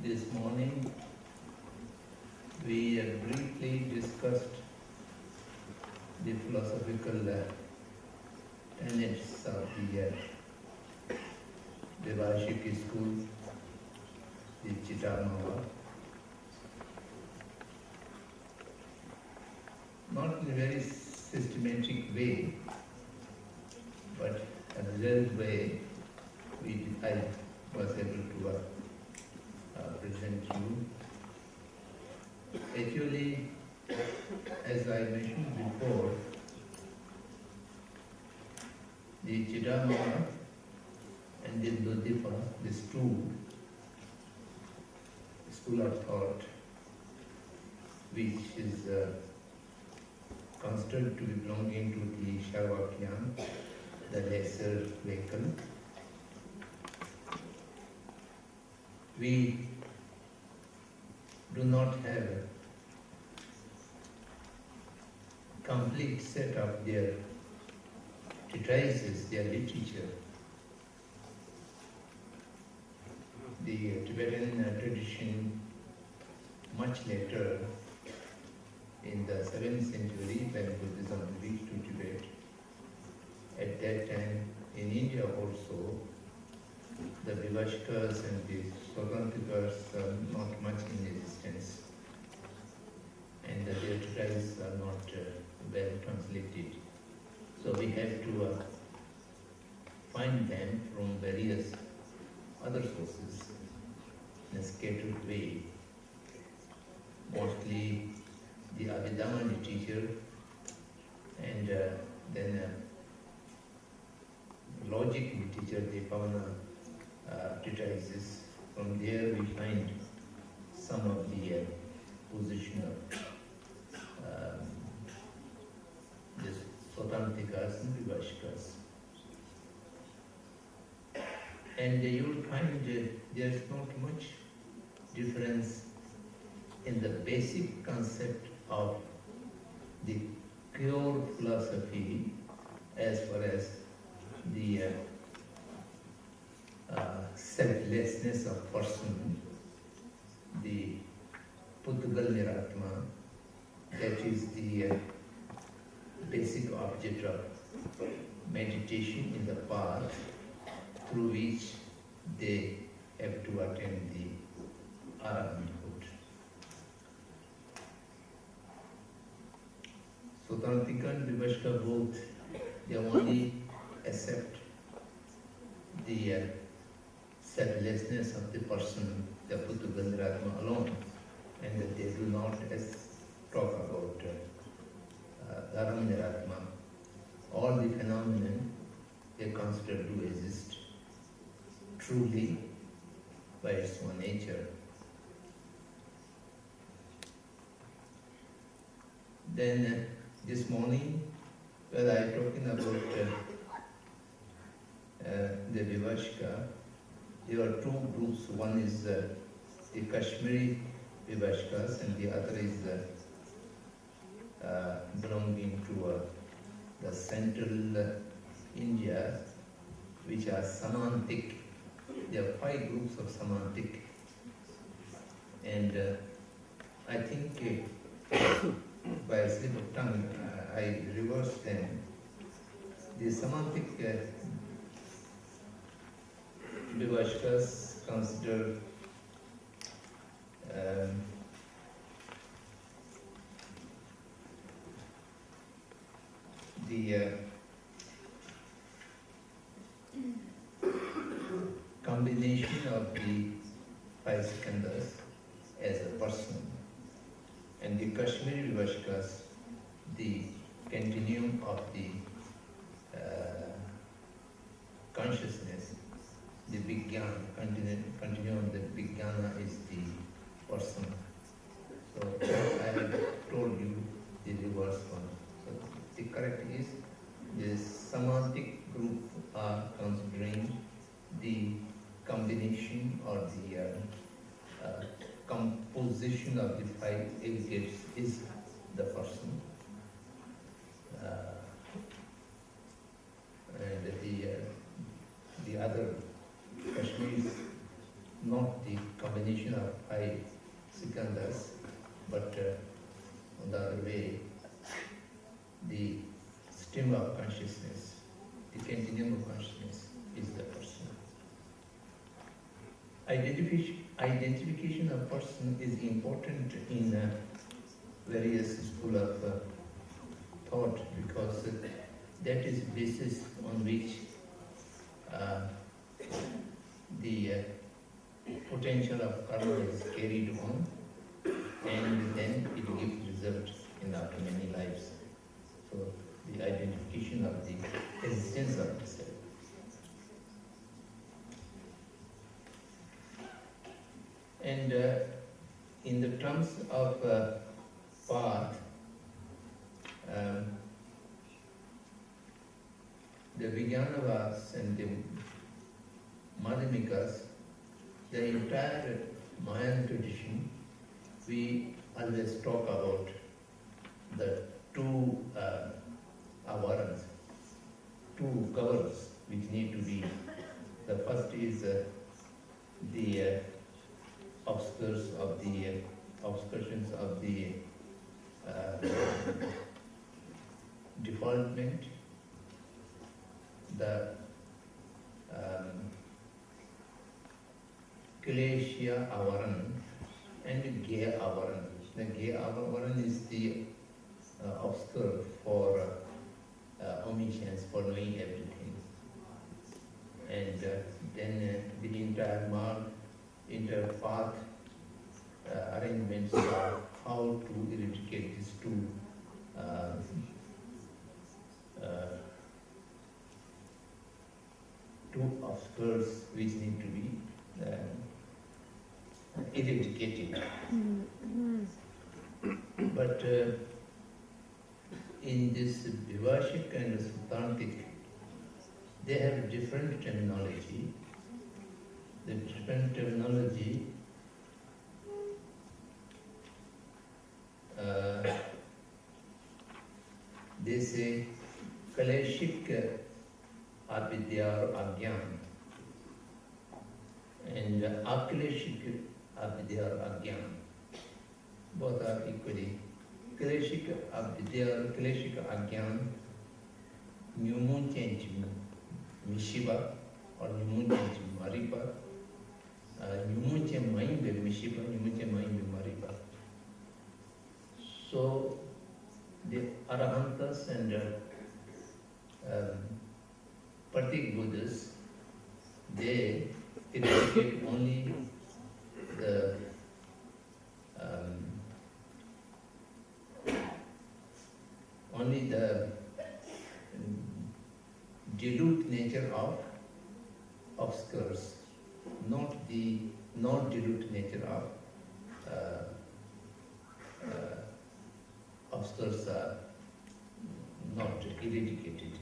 This morning we briefly discussed the philosophical tenets of the Devashiki school, the Chittamava. Not in a very systematic way, but in a real way, I was able to present you. Actually, as I mentioned before, the Chittamava and the Dodipa, these two school of thought, which is considered to be belonging to the Sharvakyan, the lesser vehicle. We do not have a complete set of their treatises, their literature. The Tibetan tradition, much later, in the 7th century, when Buddhism reached to Tibet, at that time in India also, the Vivashkas and the Swatantrikas are not much in existence, and their treatises are not well translated. So we have to find them from various other sources in a scattered way. Mostly the Abhidhamma literature, and then logic literature, the Pavana treatises. From there we find some of the position of the Swatantrikas and Vivashkas. And you will find there is not much difference in the basic concept of the pure philosophy as far as the selflessness of person, the Putugal Niratma, that is the basic object of meditation in the path through which they have to attain the Arahanthood. Swatantrika and Vivashka both, they only accept the selflessness of the person, the Putugal Niratma alone, and that they do not talk about Dharam Niratma. All the phenomena they consider to exist truly by its own nature. Then this morning, when I talking about the Vivashka, there are two groups. One is the Kashmiri Vivashkas, and the other is belonging to the central India, which are Samantic. There are 5 groups of Samantic, and I think by a slip of tongue I reversed them. The Samantic Vivashkas consider the combination of the 5 skandhas as a person, and the Kashmiri Vivashkas, the continuum of the consciousness, the Vijnana, continuum, the Vijnana is the person. So I have told you the reverse one. So the correct is, the Samantic group are considering the combination or the composition of the 5 aggregates is the person. And the other Kashmir is not the combination of stream of consciousness, the continuum of consciousness is the person. Identification of person is important in various school of thought, because that is basis on which the potential of karma is carried on, and then it gives result in after many lives. So the identification of the existence of the self. And in the terms of path, the Vijnanavas and the Madhyamikas, the entire Mayan tradition, we always talk about the two avarans, two covers which need to be. The first is the obscurations of the defilement, the Kleshya avaran and Gaya avaran. The Gaya avaran is the obscure for omniscience, for knowing everything. And then the entire mark, entire path arrangements of how to eradicate these two obscures which need to be eradicated. But in this Vivashik and Sutantik, they have different terminology. The different terminology they say Kaleshik avidya or agyan, and Akleshik avidya or agyan. Both are equally. Kaleshik avidya or Kaleshik agyan, Nyumun change Mishiba or Nyumun change Maripa, Nyumun change Maimbe Mishiba, Nyumun change Maimbe Maripa. So the Arahantas and Pratik Buddhists, they eradicate only the dilute nature of obscures, not the non-dilute nature of obscures are not eradicated.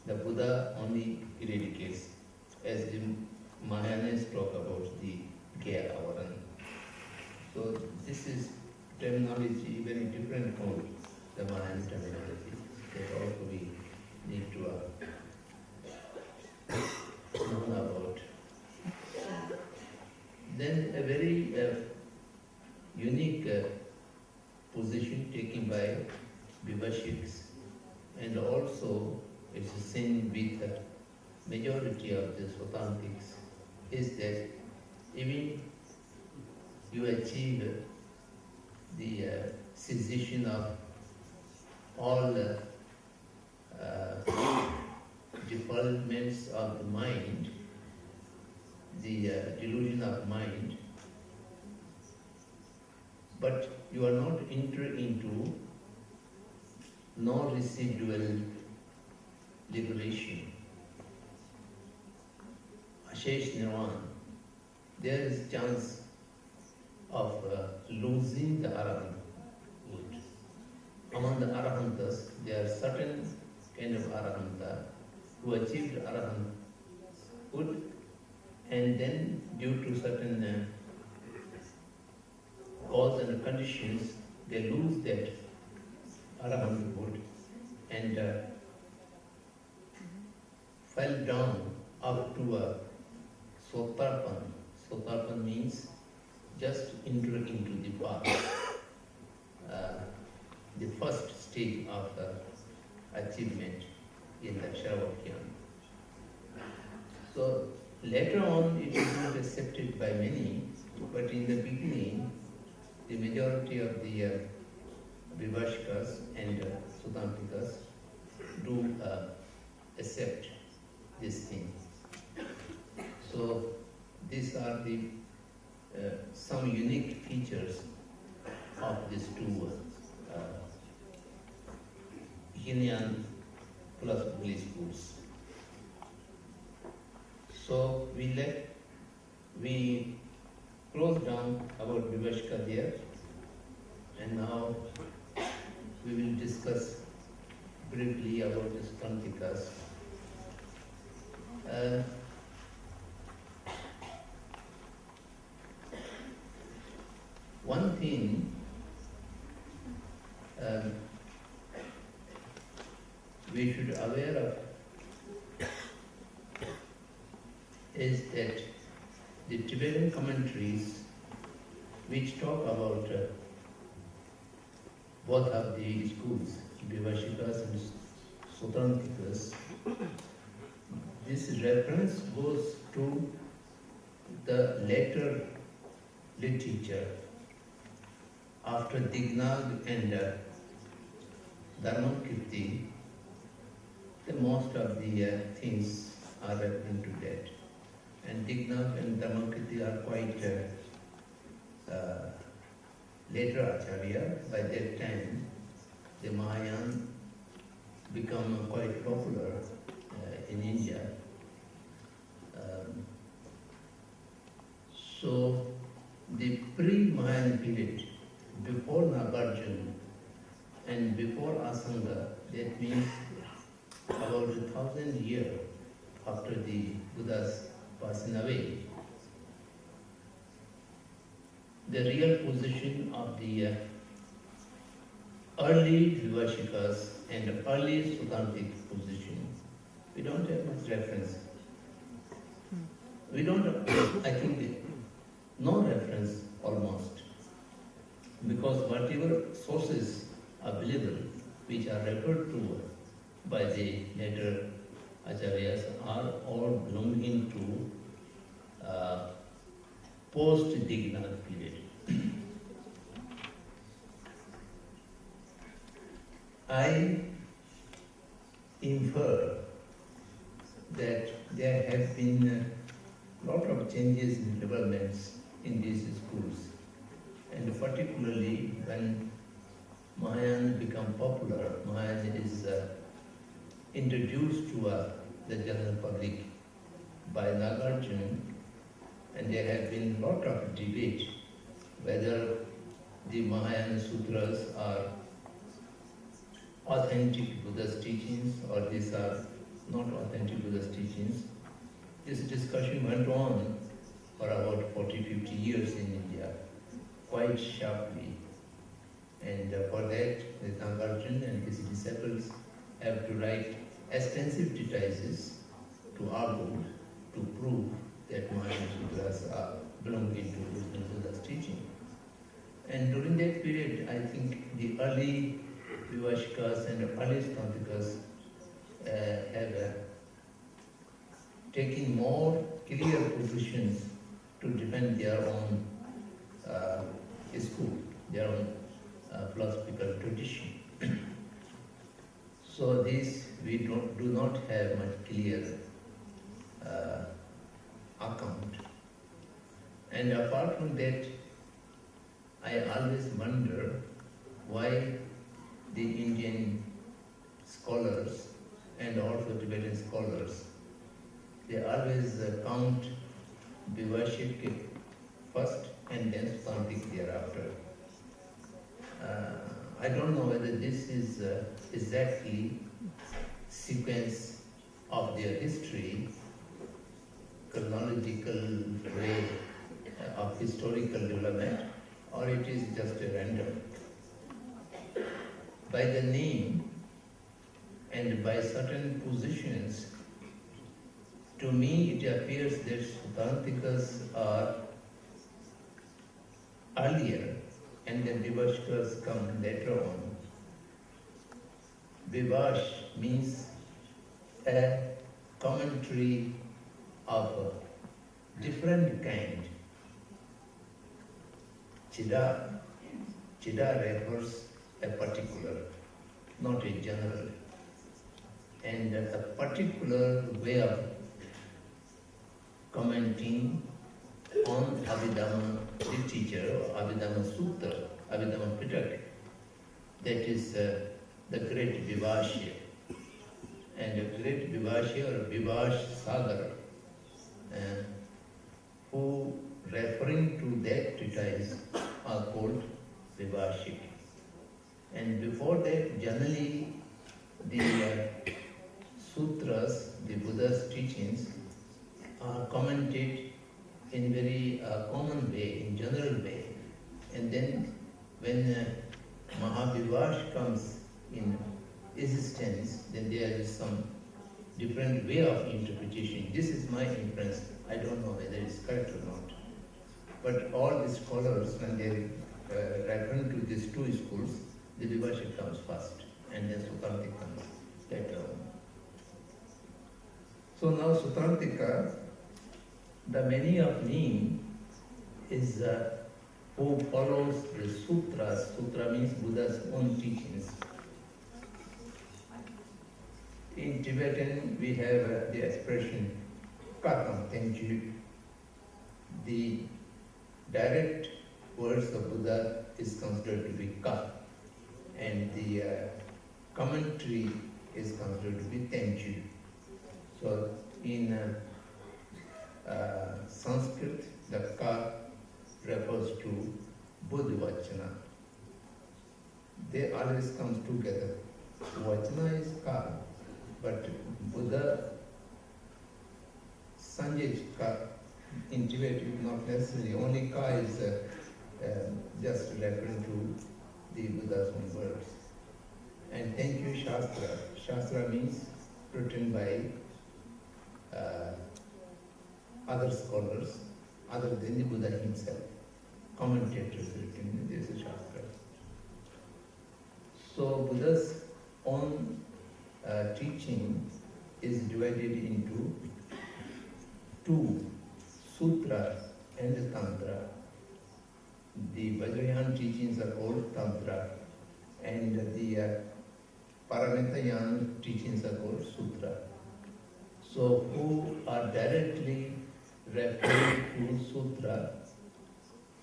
The Buddha only eradicates, as the Mahayanas talk about the Gaya avaran. So this is terminology very different from the Mahayan terminology that also we need to know about. Then a very unique position taken by Vivashiks, and also it's seen with the majority of the Swatantiks, is that even you achieve the cessation of all defilements of the mind, the delusion of mind, but you are not entered into non-residual liberation. Ashesh Nirvana, there is chance of losing the Arahanthood. Among the Arahantas, there are certain kind of Arahanta who achieved Arahanthood, and then due to certain cause and conditions, they lose that Arahanthood and fell down up to a Sotarpan. Sotarpan means just enter into the path, the first stage of achievement in the Lerabling. So later on it is not accepted by many, but in the beginning the majority of the Vivashikas and Sutantikas do accept this thing. So these are the some unique features of these two Hinyan plus Buddhist schools. So we close down about Vivashika there, and now we will discuss briefly about the Sutantikas. One thing we should aware of is that the Tibetan commentaries which talk about both of the schools, Vivashikas and Sutantikas, this reference goes to the later literature after Dignag and Dharmakirti. The most of the things are referring to that. And Dignag and Dharmakirti are quite later Acharya. By that time, the Mahayan become quite popular in India. So the pre-Mahayan period, before Nagarjuna and before Asanga, that means about 1,000 years after the Buddha's passing away, the real position of the early Vivashikas and early Sutantic position, we don't have much reference. We don't have, I think, no reference almost, because whatever sources available which are referred to by the later Acharyas are all belonging to post-Dignag period. I infer that there have been a lot of changes and developments in these schools, and particularly when Mahayana become popular, Mahayana is introduced to the general public by Nagarjuna, and there have been a lot of debate whether the Mahayana sutras are authentic Buddhist teachings or these are not authentic Buddhist teachings. This discussion went on for about 40-50 years in India, quite sharply. And for that, the Nagarjuna and his disciples have to write extensive treatises to argue, to prove that Mahayana sutras are belonging to Buddha's teaching. And during that period, I think the early Vivashikas and early Sutantikas have taken more clear positions to defend their own school, their own philosophical tradition. So this we do not have much clear account. And apart from that, I always wonder why the Indian scholars and also Tibetan scholars, they always count Vivashik first and then Sutantic thereafter. I don't know whether this is exactly sequence of their history, chronological way of historical development, or it is just a random. By the name and by certain positions, to me it appears that Sutantikas are earlier and then Vivashikas come later on. Vivash means a commentary of a different kind. Chida refers a particular, not a general, and a particular way of commenting on Abhidhamma literature or Abhidhamma Sutra, Abhidhamma Pitaka. That is the great Vivashya. And a great Vivashya or Vivash Sagar, who referring to that treatise are called Vivashik. And before that, generally the sutras, the Buddha's teachings, are commented in very common way, in general way. And then when Mahavivash comes in existence, then there is some different way of interpretation. This is my inference. I don't know whether it's correct or not. But all the scholars, when they refer to these two schools, the Vivashik comes first, and then Sutrantika comes later on. So now Sutrantika, the meaning of name is who follows the sutras. Sutra means Buddha's own teachings. In Tibetan, we have the expression Katam Tenju. The direct words of Buddha is considered to be Ka, and the commentary is considered to be Tenju. So in Sanskrit, the Ka refers to Buddha Vachana. They always come together. Vachana is Ka, but Buddha Sanjay Ka in Tibetan, not necessarily. Only Ka is just referring to the Buddha's own words. And thank you, Shastra. Shastra means written by other scholars, other than the Buddha himself. Commentators written, this is Shastra. So Buddha's own teaching is divided into two, Sutra and Tantra. The Vajrayana teachings are called Tantra, and the Paramitayana teachings are called Sutra. So who are directly referring to Sutra,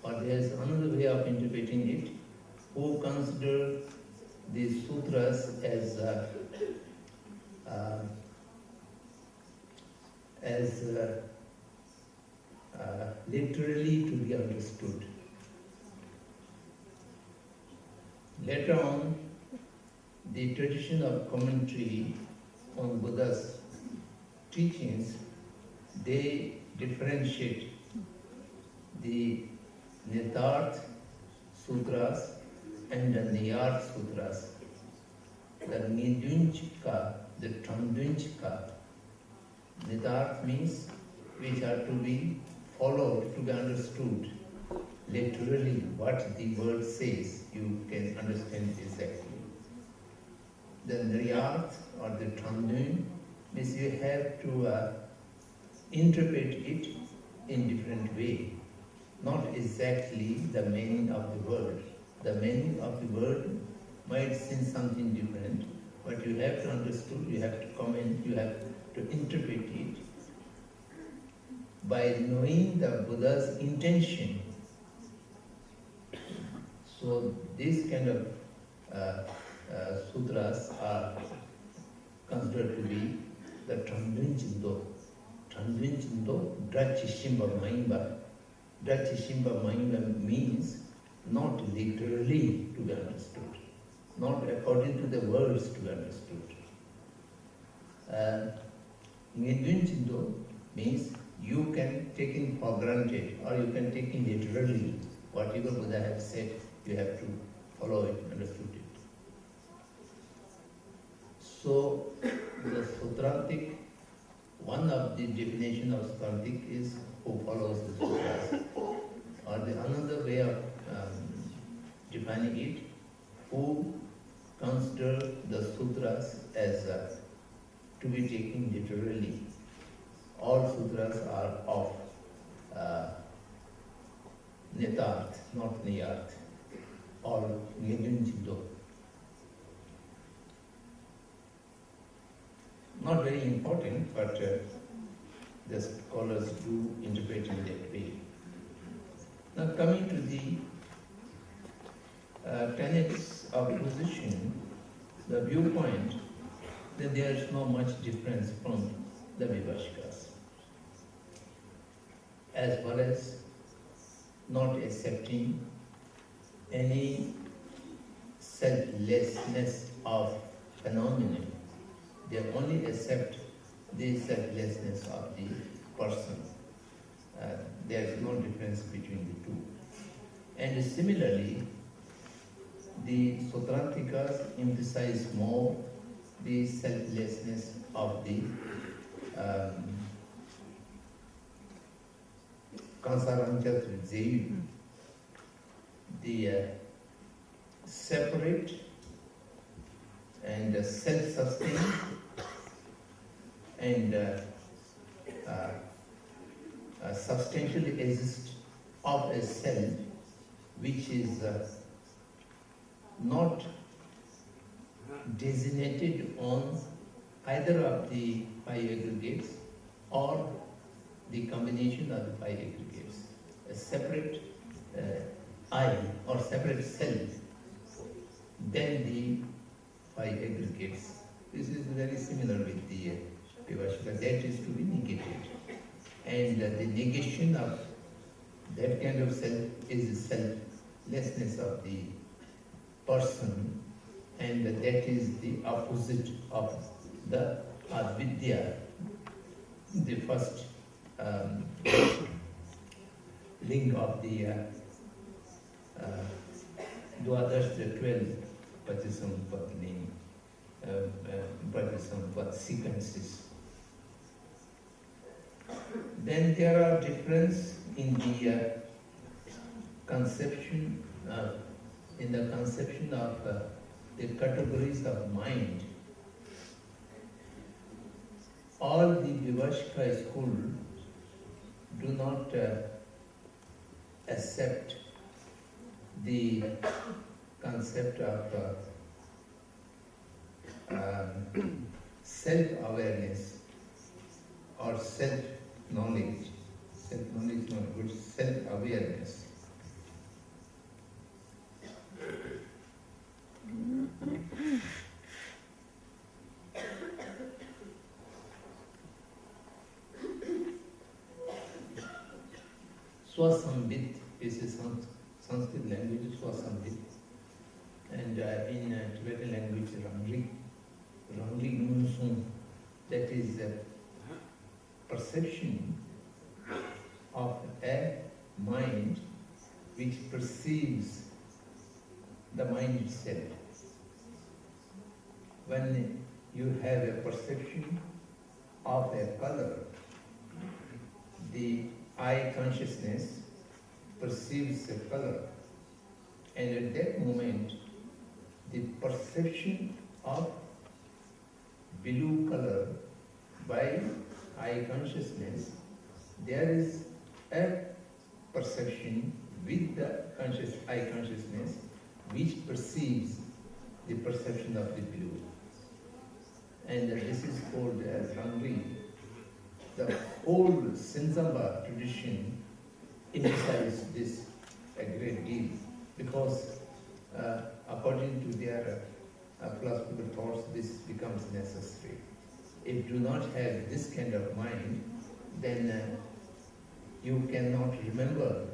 or there is another way of interpreting it, who consider the sutras as literally to be understood. Later on, the tradition of commentary on Buddha's teachings, they differentiate the Nitarth Sutras and the Niyarth Sutras. The Nidunchika, the Tandunchika. Nitarth means which are to be followed, to be understood. Literally, what the word says, you can understand exactly. The Niyarth or the Tandun means you have to interpret it in different way. Not exactly the meaning of the word. The meaning of the word might seem something different, but you have to understand, you have to comment, you have to interpret it by knowing the Buddha's intention. So these kind of sutras are considered to be the Tandunchindo. Tandunchindo, Drachishimba Maimba. Drachishimba Maimba means not literally to be understood, not according to the words to be understood. Nidunchindo means you can take it for granted, or you can take it literally. Whatever Buddha has said, you have to follow it, understood it. So, the Sutrantik, one of the definition of Sutrantik is who follows the sutras. Or the another way of defining it, who consider the sutras as to be taken literally. All sutras are of Nitarth, not Niyarth, or Niyunjido. Not very important, but the scholars do interpret in that way. Now coming to the tenets of position, the viewpoint, that there is not much difference from the Vivashikas, as well as not accepting any selflessness of phenomenon. They only accept the selflessness of the person. There is no difference between the two. And similarly, the Sutrantikas emphasize more the selflessness of the Kansaranjat Zeyu, the separate and self-sustained and substantially exist of a self which is not designated on either of the five aggregates or the combination of the five aggregates. A separate I or separate self than the five aggregates. This is very similar with the Vivashika. That is to be negated. And the negation of that kind of self is the selflessness of the person, and that is the opposite of the avidya, the first link of the Dwadash, the 12 Patisampad name, Patisampad sequences. Then there are differences in the conception of the categories of mind. All the Vivashika school do not accept the concept of self-awareness or self-knowledge. Self-knowledge is not good, self-awareness. Swasambit is a Sanskrit language, Swasambit, and in Tibetan language, Rangli Nunsun, that is perception of a mind which perceives the mind itself. When you have a perception of a color, the eye consciousness perceives a color, and at that moment the perception of blue color by eye consciousness, there is a perception with the eye consciousness which perceives the perception of the blue. And this is called as Rangli. The old Sinzamba tradition emphasizes this a great deal because according to their philosophical thoughts, this becomes necessary. If you do not have this kind of mind, then you cannot remember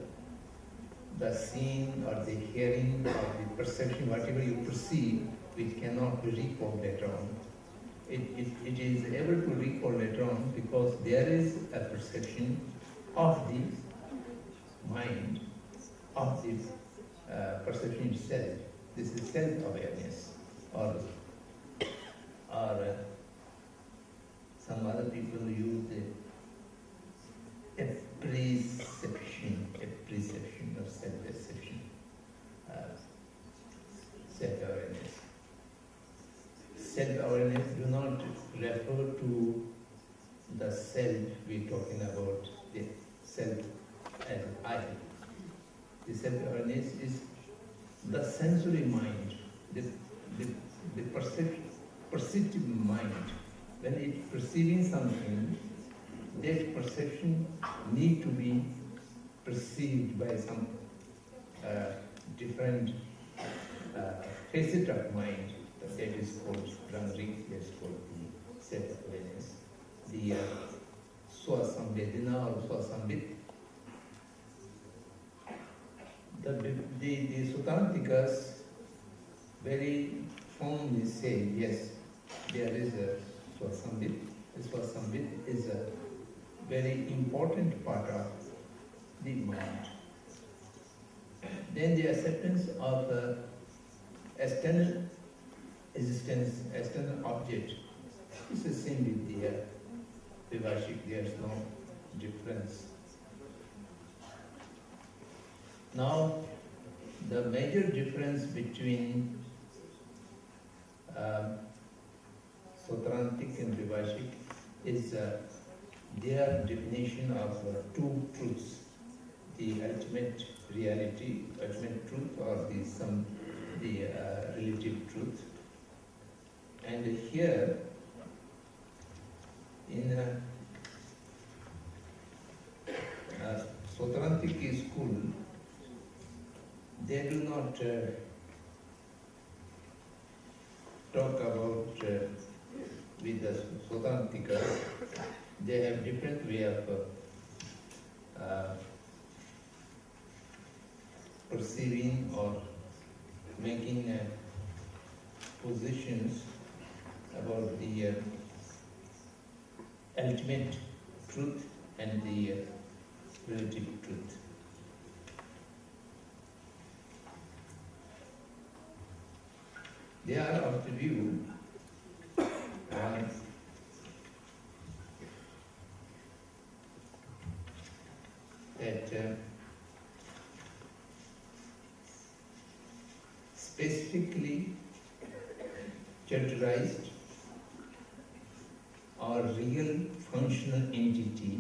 the seeing or the hearing or the perception, whatever you perceive, which cannot be recalled later on. It is able to recall later on because there is a perception of the mind, of the perception itself. This is self-awareness, or some other people use a perception or self-perception, self-awareness. self-awareness do not refer to the self. We're talking about the self as I. The self-awareness is the sensory mind, the perceptive mind. When it's perceiving something, that perception need to be perceived by some different facet of mind. That is called Lerabling, that's called the self-awareness. The Swasambedina or Swasambit. The Sutrantikas very firmly say, yes, there is a Swasambit. The Swasambit is a very important part of the mind. Then the acceptance of external existence, external object, is the same with the Vivashik. There is no difference. Now, the major difference between Sautrantic and Vivashik is their definition of two truths: the ultimate reality, ultimate truth, or the relative truth. And here, in Sautrantic school, they do not talk about with the Sautrantika. They have different way of perceiving or making positions about the ultimate truth and the relative truth. They are of the view that specifically characterized or real functional entity,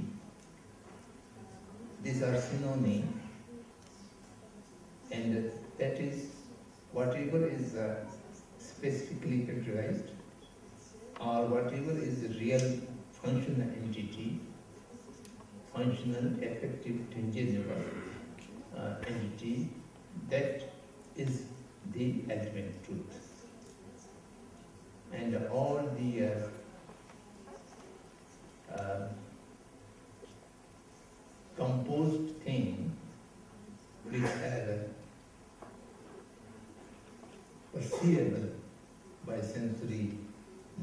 these are synonyms, and that is whatever is specifically characterized or whatever is a real functional entity, functional, effective, tangible entity, that is the ultimate truth. And all the composed thing which are perceivable by sensory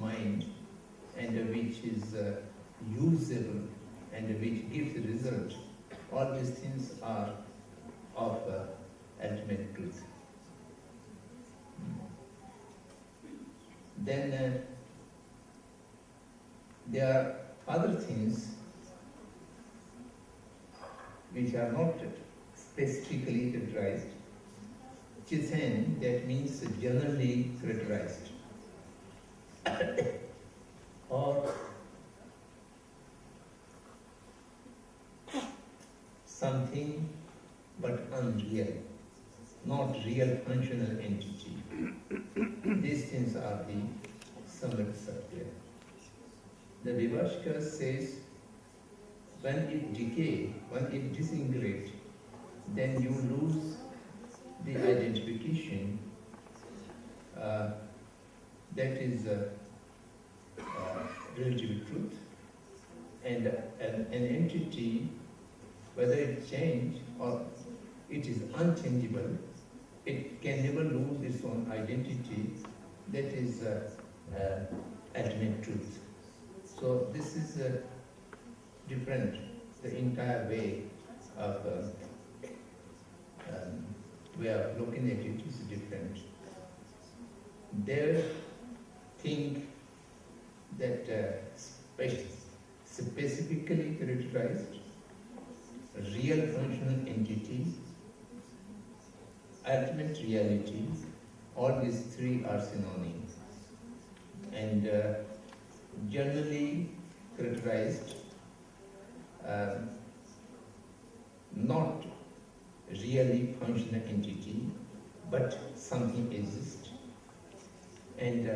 mind and which is usable and which gives a result, all these things are of ultimate truth. Then there are other things which are not specifically characterized. Chisen, that means generally characterized, or something but unreal, not real functional entity. These things are the Samvit Satya. The Vivashika says, when it decays, when it disintegrates, then you lose the identification that is relative truth, and an entity, whether it changes or it is unchangeable, it can never lose its own identity. That is ultimate truth. So this is different. The entire way of looking at it is different. They think that specifically characterized real functional entity, ultimate reality, all these three are synonyms. and generally characterized not really functional entity, but something exists. And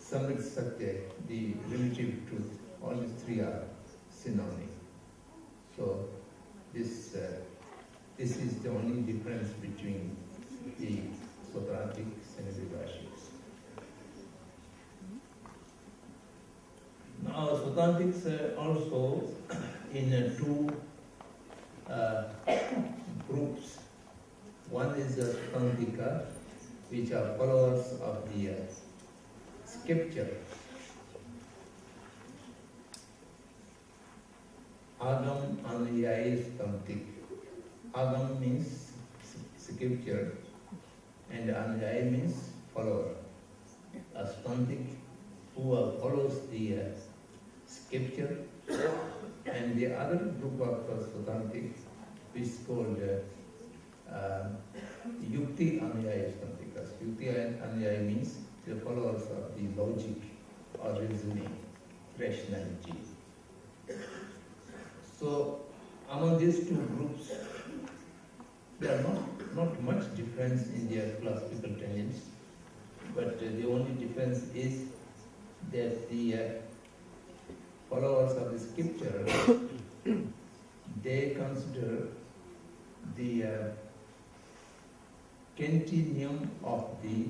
Samrit Satya, the relative truth, all these three are synonyms. So this is the only difference between the Sautrantics and the Vibhashiks. Now Sautrantics also in two groups. One is the Sautrantika, which are followers of the scripture. Agam Anuyaya Sautrantik. Agam means scripture and Anuyaya means follower. A Sautrantik who follows the scripture, and the other group of Sautrantik which is called Yukti Anuyaya Sautrantikas. Yukti Anuyaya means the followers of the logic or reasoning, rationality. So among these two groups, there are not much difference in their philosophical tenets, but the only difference is that the followers of the scripture, they consider the continuum of the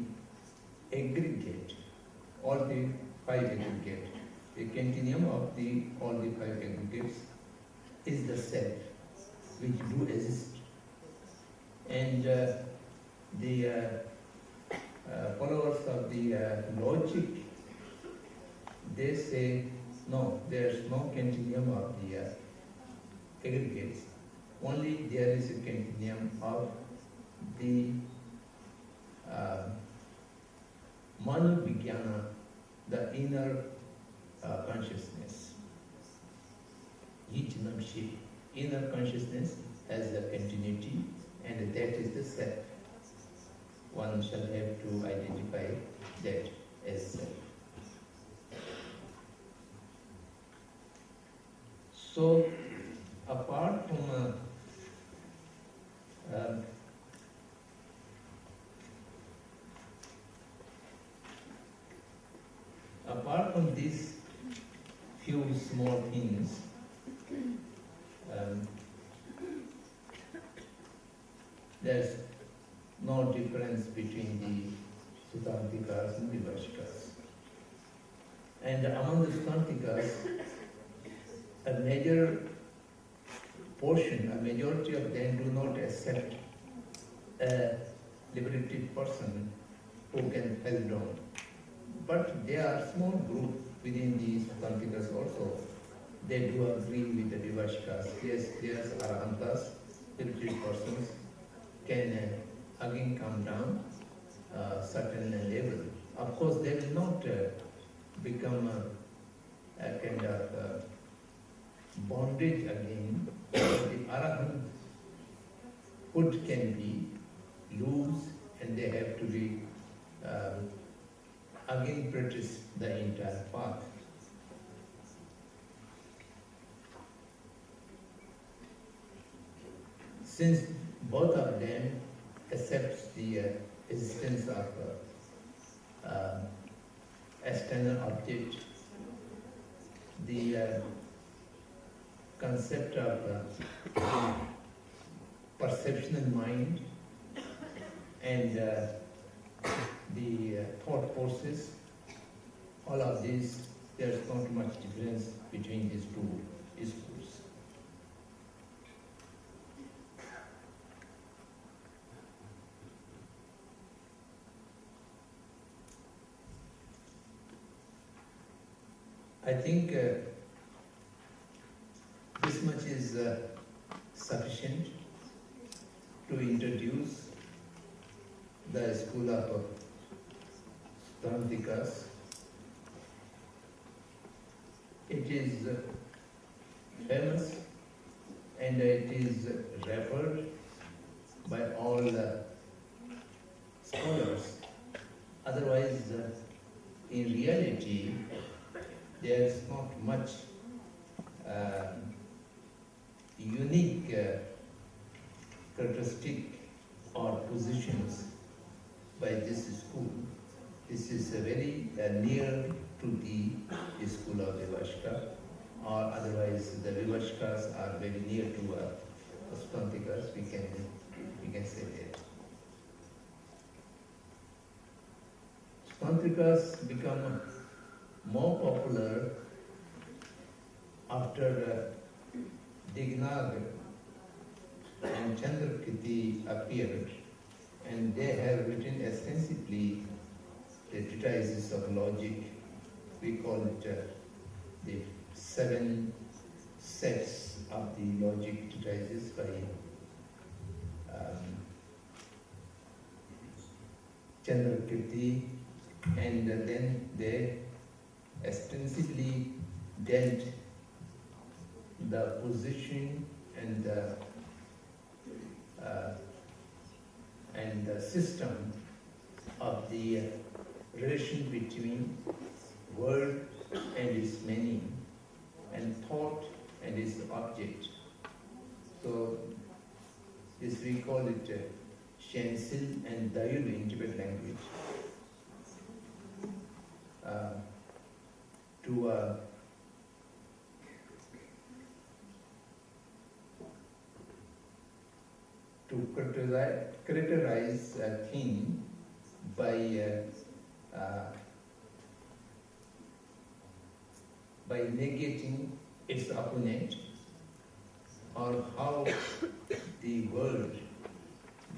aggregate, all the five aggregates. The continuum of all the five aggregates is the self, which do exist. And the followers of the logic, they say, no, there's no continuum of the aggregates. Only there is a continuum of the Mano-Vijnana, the inner consciousness. Each namshi, inner consciousness has a continuity, and that is the self. One shall have to identify that as self. So, apart from these few small things, there's no difference between the Sautrantikas and the Vibhashikas. And among the Sautrantikas, a major portion, a majority of them do not accept a liberated person who can held down. But there are small group within these Sautrantikas also. They do agree with the Vibhashikas. Yes, Arahantas, liberated persons, can again come down a certain level. Of course, they will not become a kind of bondage again. The Arahant hood can be loose, and they have to be again practice the entire path. Since both of them accepts the existence of external object, the concept of perceptional mind, and the thought forces, all of these, there's not much difference between these two schools. I think this much is sufficient to introduce the school of Sautrantikas. It is famous and it is referred by all scholars. Otherwise, in reality, there is not much unique characteristic or positions by this school. This is very near to the school of Vivashka, or otherwise the Vivashkas are very near to Svantikas, we can say that. Svantikas become more popular after Dignag and Chandrakirti appeared, and they have written extensively the treatises of logic. We call it the 7 sets of the logic treatises by Chandrakirti, and then they extensively dealt the position and the system of the relation between word and its meaning, and thought and its object. So this we call it Shensil and Dayul in Tibetan language. To characterize a thing by negating its opponent, or how the word,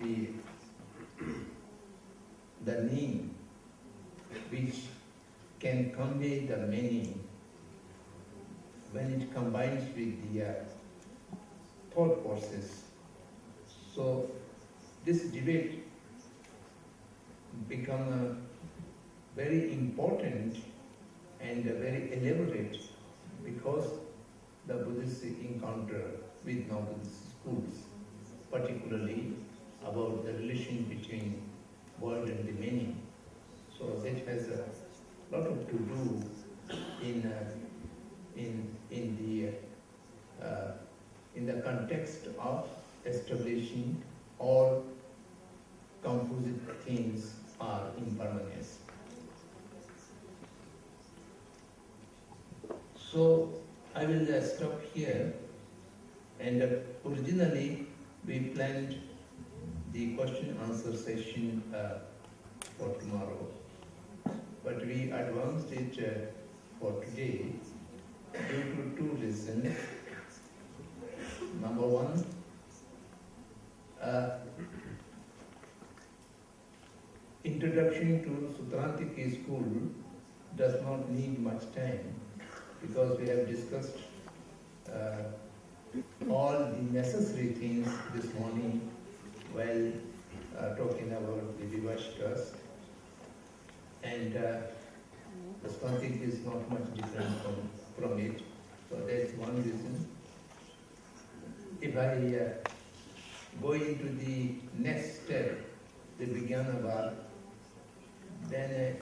the name, which can convey the meaning when it combines with the thought process. So this debate become very important and very elaborate because the Buddhist encounter with non-Buddhist schools, particularly about the relation between word and the meaning. So that has a lot of to do in the context of establishing all composite things are impermanence. So I will stop here, and originally we planned the question answer session for tomorrow, but we advanced it for today due to 2 reasons. Number one, introduction to Sutrantika school does not need much time, because we have discussed all the necessary things this morning while talking about the Vivashkas, and the Sutrantika is not much different from it. So that's one reason. If I go into the next step, the Vijnana, then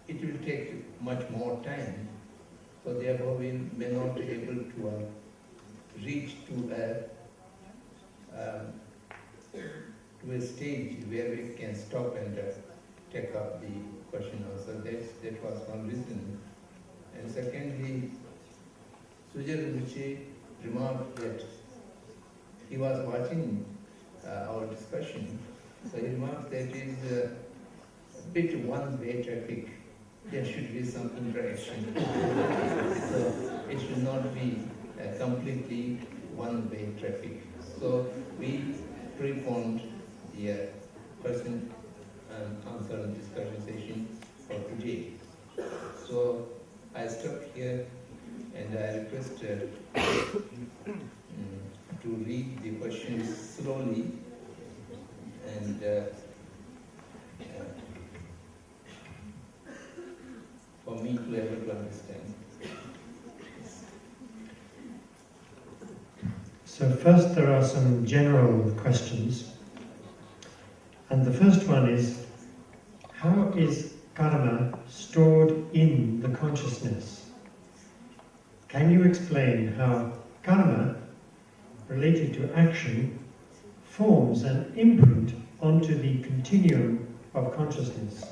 it will take much more time. So therefore we may not be able to reach to a stage where we can stop and take up the question answer. That was one reason. And secondly, Sujal Rinpoche remarked that he was watching our discussion. So he remarked that it is a bit one-way traffic. There should be some interaction. So it should not be completely one-way traffic. So we preponed the question and answer and discussion session for today. So I stop here, and I request to read the questions slowly and for me to be able to understand. So first there are some general questions, and the first one is, how is karma stored in the consciousness. Can you explain how karma, related to action, forms an imprint onto the continuum of consciousness?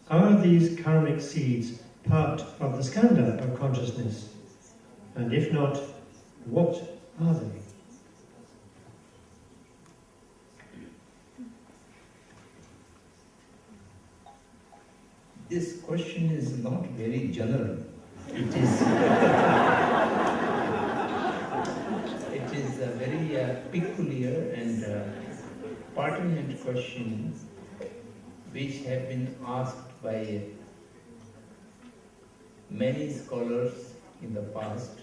Are these karmic seeds part of the skandha of consciousness? And if not, what are they? This question is not very general. It is a very peculiar and pertinent question which have been asked by many scholars in the past.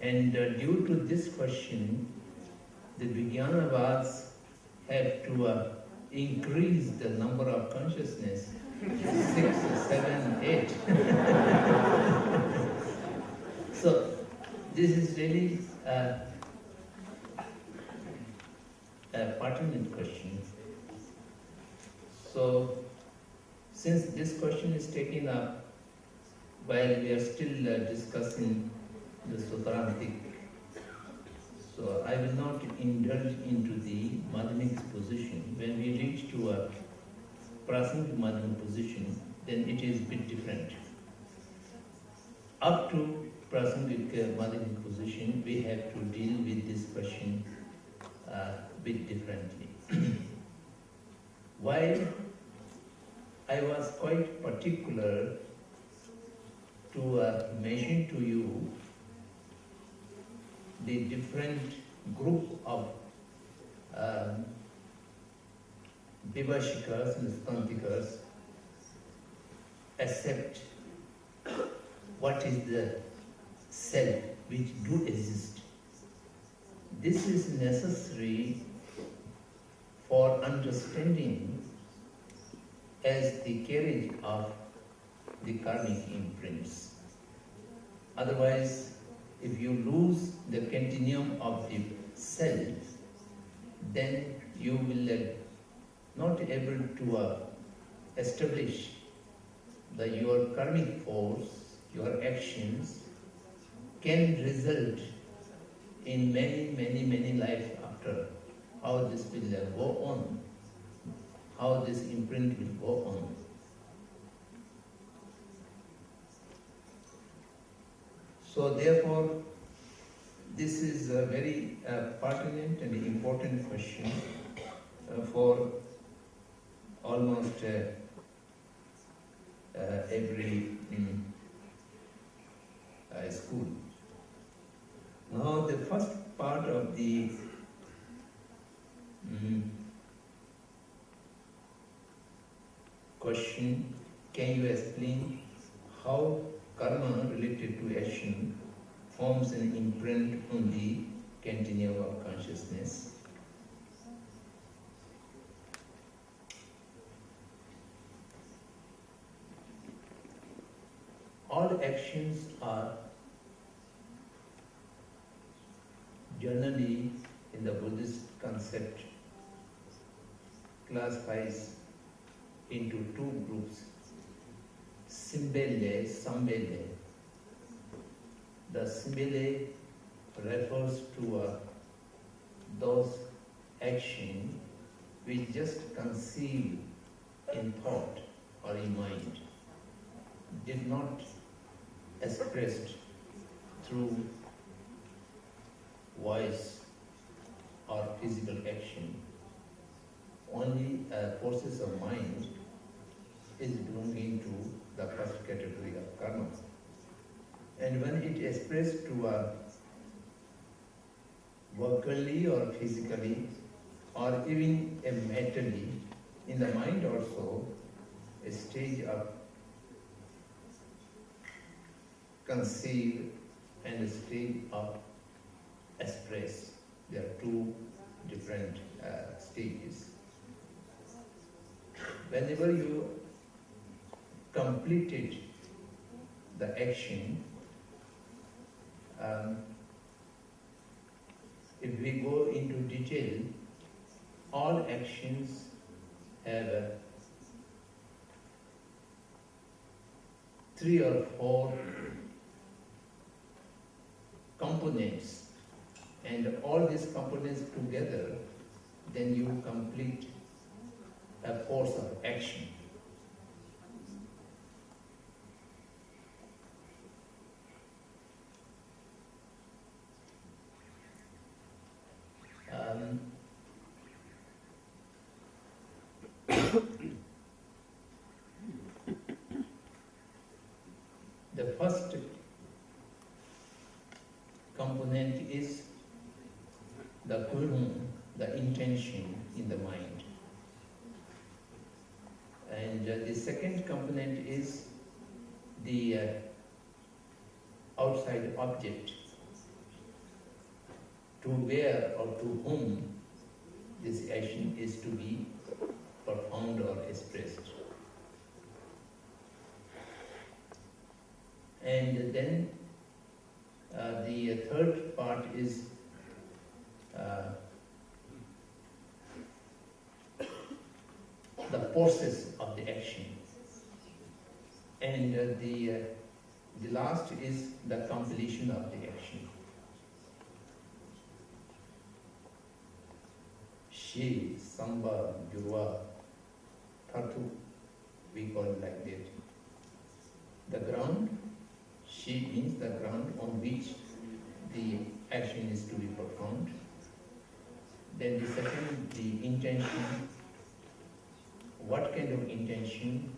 And due to this question, the Vijnanavads have to increase the number of consciousness 6, 7, 8. So this is really a pertinent question. So since this question is taken up while we are still discussing the Sutrantik, so I will not indulge into the Madhyamik position. When we reach to a Prasangic Madhyamik position, then it is a bit different. Up to Prasangic Madhyamik position, we have to deal with this question a bit differently. While I was quite particular to mention to you the different group of Vibhashikas and Stantikas accept what is the self which do exist. This is necessary for understanding as the carriage of the karmic imprints. Otherwise, if you lose the continuum of the self, then you will not able to establish your karmic force, your actions can result in many lives after. How this will go on, how this imprint will go on. So therefore, this is a very pertinent and important question for almost every school. Now the first part of the question, can you explain how karma related to action forms an imprint on the continuum of consciousness? All actions are generally, in the Buddhist concept, classifies into two groups, Simbele, Sambele. The Simbele refers to those actions we just conceive in thought or in mind, did not expressed through voice or physical action. Only forces of mind is belonging to the first category of karma. And when it is expressed to vocally or physically or even mentally, in the mind also, a stage of conceive and a stage of express. There are two different stages. Whenever you completed the action, if we go into detail, all actions have 3 or 4 components, and all these components together, then you complete a force of action. The first component is the kurung, the intention in the mind. And the second component is the outside object, to where or to whom this action is to be performed or expressed. And then the third part is the process of the action. And the last is the completion of the action. Shi, Samba, Gyurva, Thatu, we call it like that. The ground, Shi means the ground on which the action is to be performed. Then the second, the intention. What kind of intention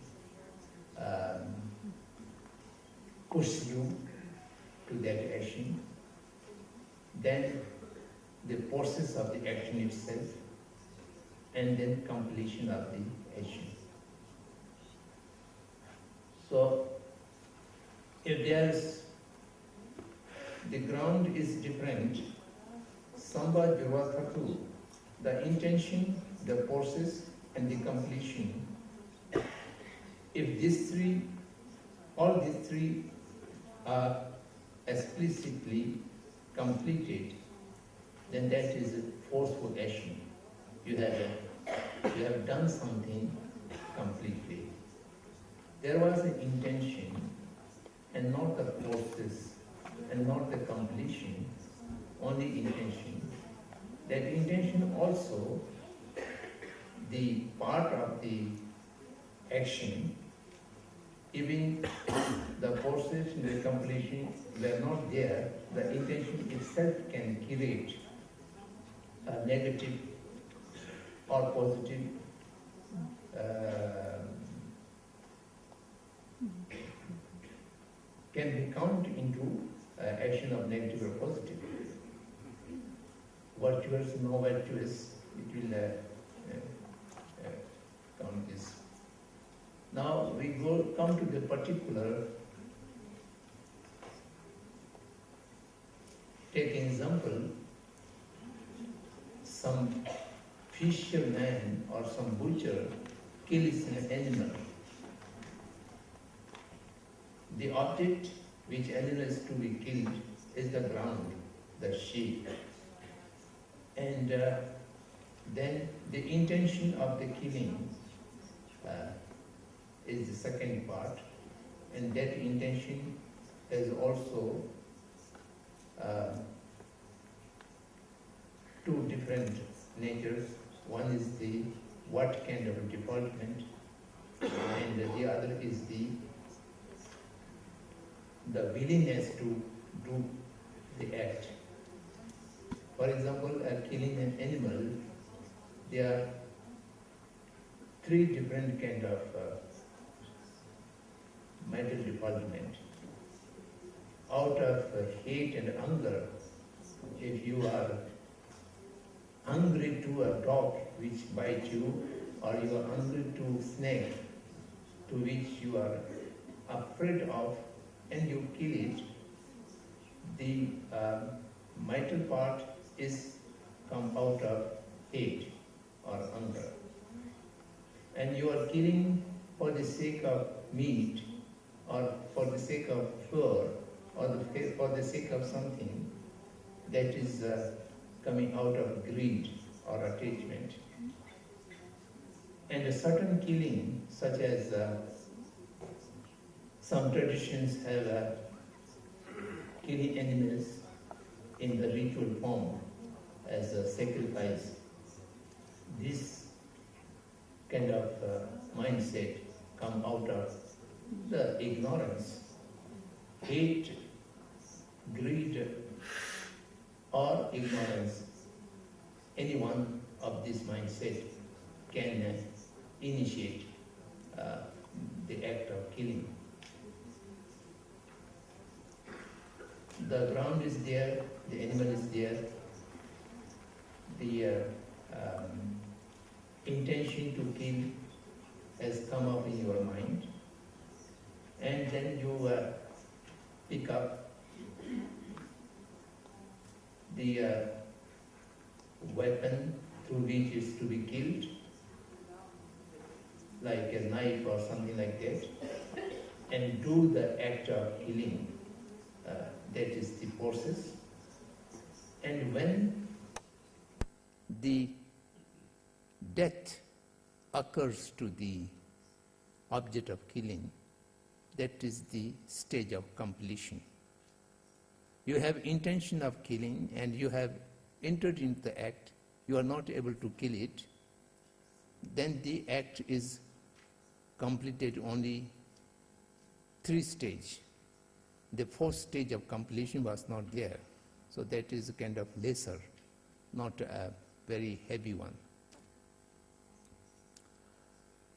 pushes you to that action? Then the process of the action itself, and then completion of the action. So, if there is, the ground is different, Samba, Gyurva, Thatu, the intention, the process, and the completion. If these three, all these three are explicitly completed, then that is a forceful action. You have done something completely. There was an intention and not the process and not the completion, only intention. That intention also, the part of the action, even the process and the completion were not there, the intention itself can create a negative or positive can be counted into action of negative or positive. Virtuous, no virtuous, it will count this. Now we come to the particular. Take an example, some fisherman or some butcher kills an animal. The object which animal is to be killed is the ground, the sheep. And then the intention of the killing is the second part, and that intention is also two different natures. One is the what kind of development, and the other is the willingness to do the act. For example, killing an animal, there are three different kind of mental development. Out of hate and anger, if you are hungry to a dog which bites you, or you are hungry to snake to which you are afraid of, and you kill it, the vital part is come out of hate or anger. And you are killing for the sake of meat, or for the sake of fur, or for the sake of something that is coming out of greed or attachment. And a certain killing, such as Some traditions have killing animals in the ritual form as a sacrifice. This kind of mindset come out of the ignorance, hate, greed, or ignorance. Any one of this mindset can initiate the act of killing. The ground is there, the animal is there, the intention to kill has come up in your mind, and then you pick up the weapon through which is to be killed, like a knife or something like that, and do the act of killing. That is the process. And when the death occurs to the object of killing, that is the stage of completion. You have intention of killing and you have entered into the act, you are not able to kill it, then the act is completed only 3 stages. The 4th stage of completion was not there. So that is a kind of lesser, not a very heavy one.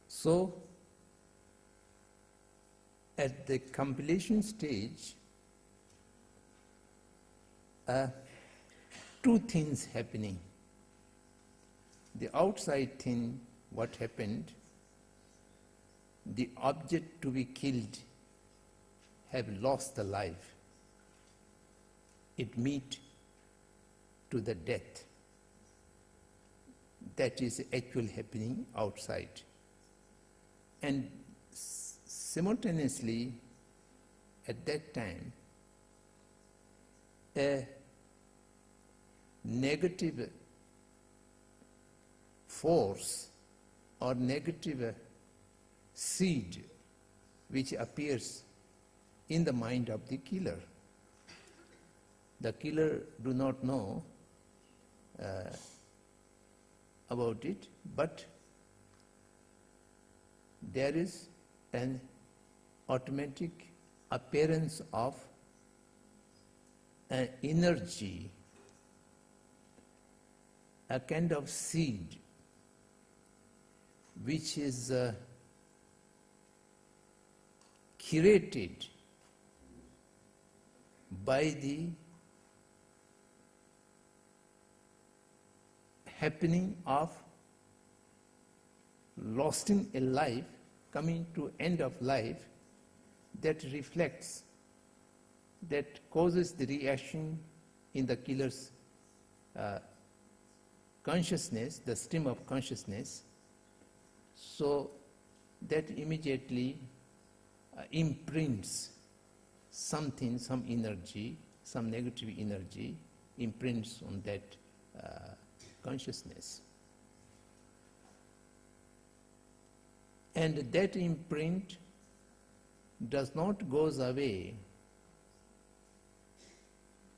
So at the completion stage, 2 things happening. The outside thing, what happened, the object to be killed have lost the life. It meet to the death. That is actual happening outside. And simultaneously, at that time, a negative force or negative seed which appears in the mind of the killer. The killer do not know about it, but there is an automatic appearance of an energy, a kind of seed which is curated by the happening of losing a life, coming to end of life, that reflects, that causes the reaction in the killer's consciousness, the stream of consciousness, so that immediately imprints something, some energy, some negative energy imprints on that consciousness. And that imprint does not goes away,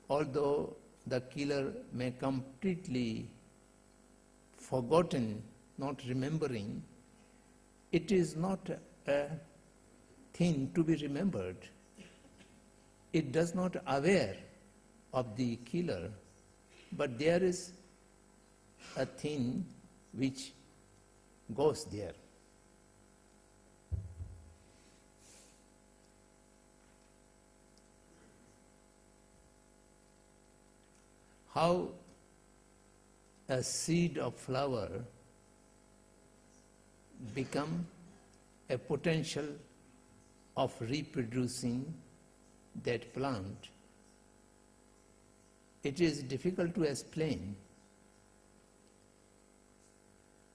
although the killer may completely forgotten, not remembering. It is not a thing to be remembered. It does not aware of the killer, but there is a thing which goes there. How a seed of flower become a potential of reproducing that plant, it is difficult to explain.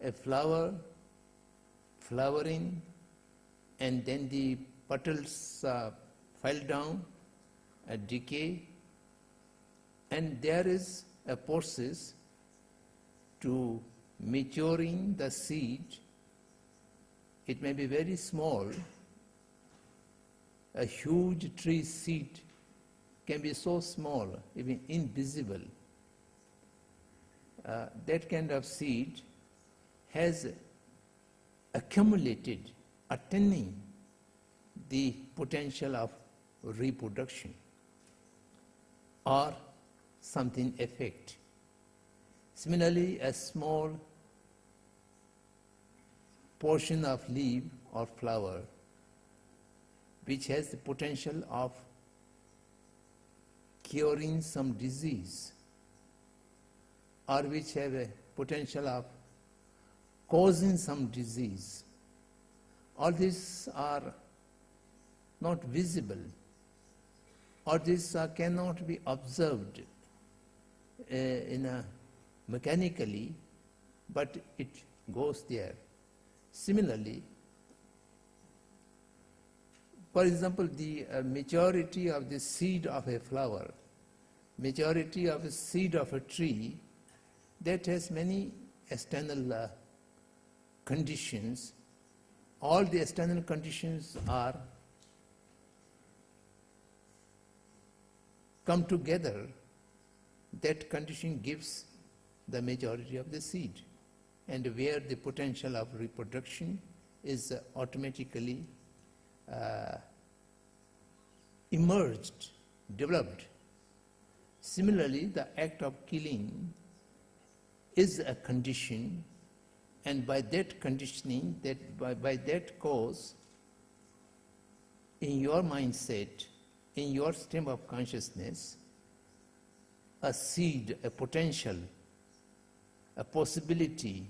A flower flowering, and then the petals fall down, decay, and there is a process to maturing the seed. It may be very small, a huge tree seed can be so small, even invisible. That kind of seed has accumulated, attaining the potential of reproduction or something effect. Similarly, a small portion of leaf or flower which has the potential of curing some disease, or which have a potential of causing some disease. All these are not visible, or these cannot be observed mechanically, but it goes there. Similarly, for example, the maturity of the seed of a flower, maturity of a seed of a tree, that has many external conditions. All the external conditions are come together. That condition gives the majority of the seed, and where the potential of reproduction is automatically emerged, developed. Similarly, the act of killing is a condition, and by that conditioning, by that cause, in your mindset, in your stream of consciousness, a seed, a potential, a possibility,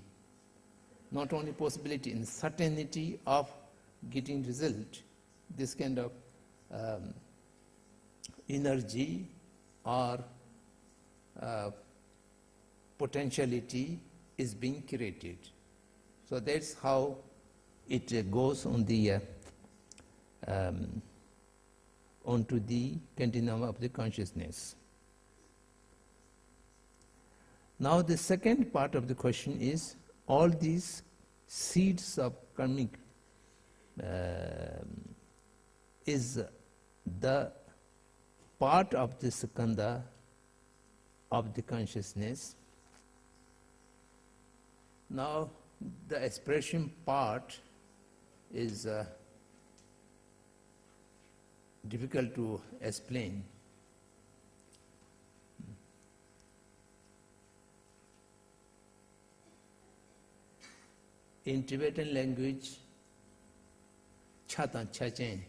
not only possibility, in certainty of getting result, this kind of energy or potentiality is being created. So that's how it goes on the onto the continuum of the consciousness. Now the second part of the question is, all these seeds of karmic is the part of the skandha of the consciousness. Now the expression part is difficult to explain. In Tibetan language, chatan, chachen,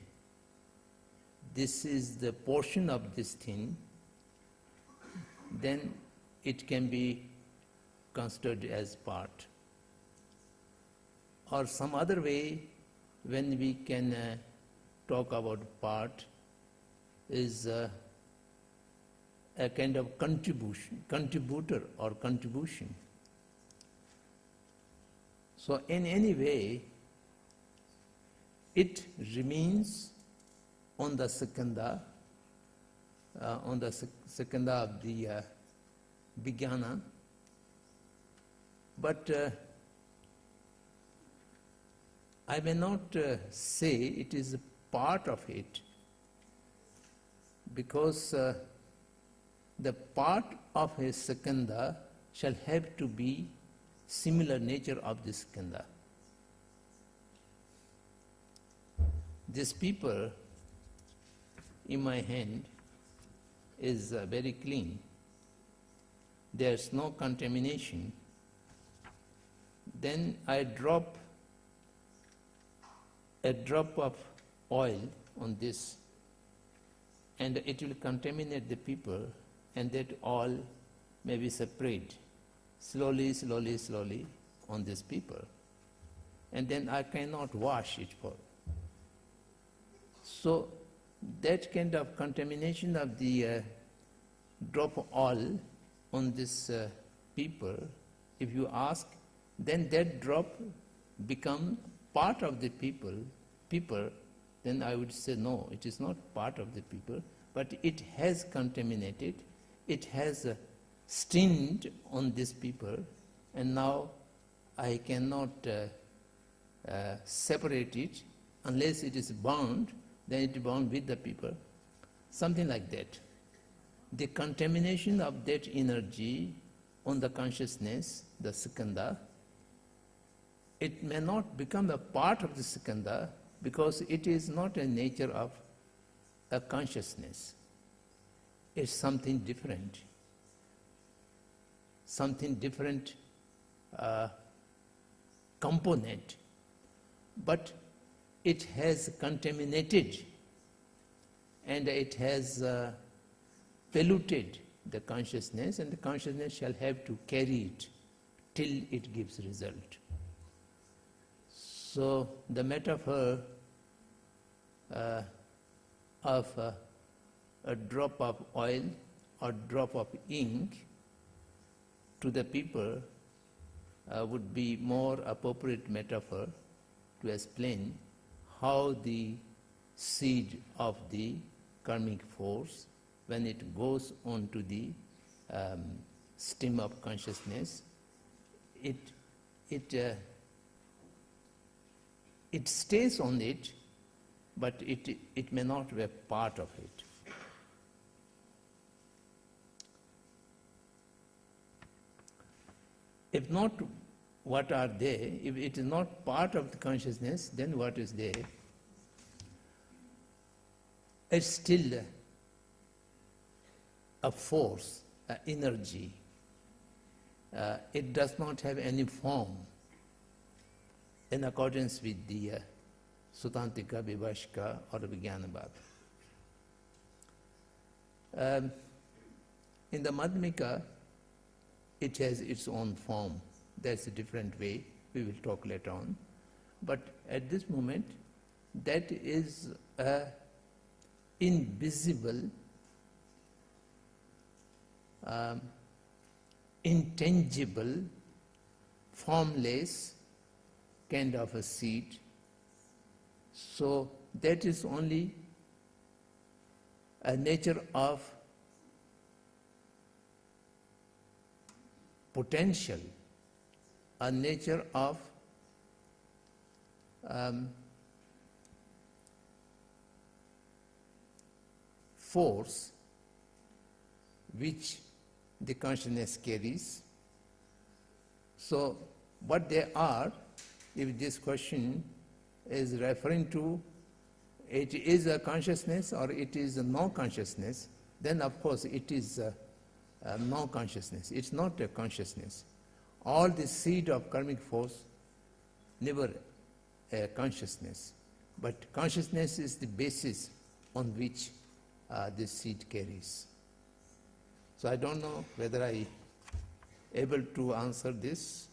this is the portion of this thing, then it can be considered as part. Or some other way, when we can talk about part, is a kind of contribution, contributor or contribution. So in any way, it remains on the skandha, of the vijnana, but I may not say it is a part of it, because the part of a skandha shall have to be similar nature of the skandha. This paper in my hand is very clean. There's no contamination. Then I drop a drop of oil on this, and it will contaminate the paper, and that oil may be spread slowly, slowly, slowly on this paper, and then I cannot wash it for. So that kind of contamination of the drop of oil on this paper, if you ask, then that drop become part of the paper, then I would say no, it is not part of the paper, but it has contaminated, it has stained on this paper, and now I cannot separate it unless it is bound then it bound with the people, something like that. The contamination of that energy on the consciousness, the skandha, it may not become a part of the skandha because it is not a nature of a consciousness. It's something different component, but it has contaminated and it has polluted the consciousness, and the consciousness shall have to carry it till it gives result. So the metaphor of a drop of oil or drop of ink to the people would be more appropriate metaphor to explain how the seed of the karmic force, when it goes on to the stem of consciousness, it stays on it, but it may not be a part of it. If not, what are they? If it is not part of the consciousness, then what is there? It's still a force, an energy. It does not have any form in accordance with the Sutantika, Vivashka or Vijnanabhava. In the Madhyamika, it has its own form. That's a different way. We will talk later on. But at this moment, that is a invisible, intangible, formless kind of a seed. So that is only a nature of potential, a nature of force which the consciousness carries. So what they are, if this question is referring to it is a consciousness or it is a no consciousness, then of course it is no consciousness. It's not a consciousness. All the seed of karmic force, never a consciousness. But consciousness is the basis on which this seed carries. So I don't know whether I able to answer this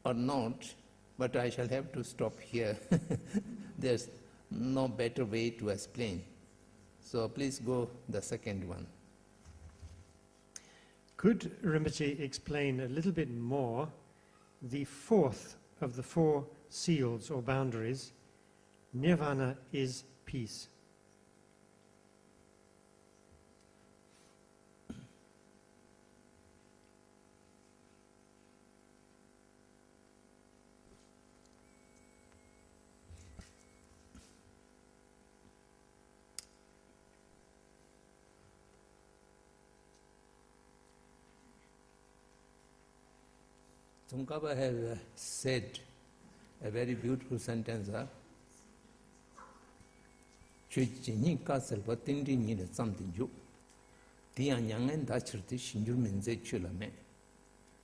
or not, but I shall have to stop here. There's no better way to explain. So please go the second one. Could Rinpoche explain a little bit more the fourth of the four seals or boundaries? Nirvana is peace. Tsongkhapa has said a very beautiful sentence.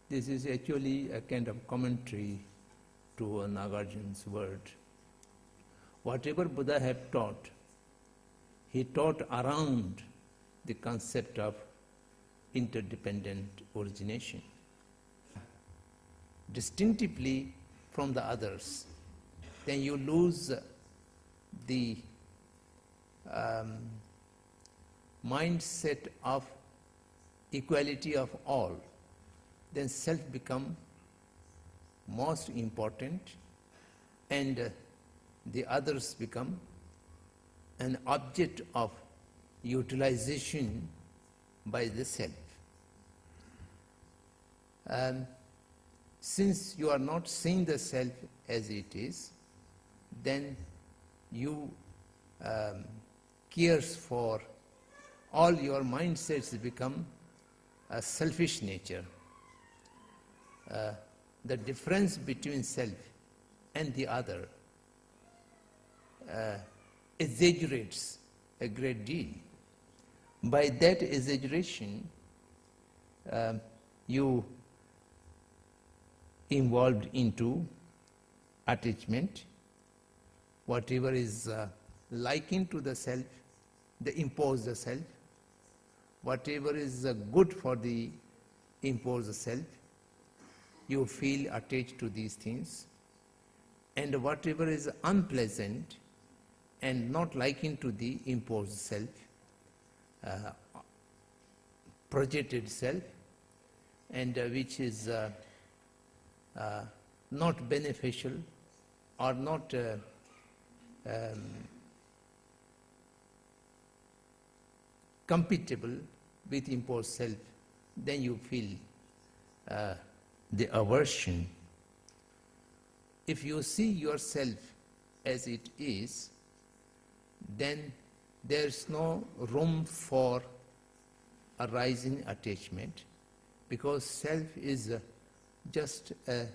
This is actually a kind of commentary to Nagarjuna's word. Whatever Buddha had taught, he taught around the concept of interdependent origination, distinctively from the others. Then you lose the mindset of equality of all. Then self become most important and the others become an object of utilization by the self. Since you are not seeing the self as it is, then you cares for, all your mindsets become a selfish nature. The difference between self and the other exaggerates a great deal. By that exaggeration, you involved into attachment. Whatever is likened to the self, they impose the self. Whatever is good for the imposed self, you feel attached to these things. And whatever is unpleasant and not likened to the imposed self, projected self, and which is not beneficial or not compatible with imposed self, then you feel the aversion. If you see yourself as it is, then there is no room for arising attachment, because self is just a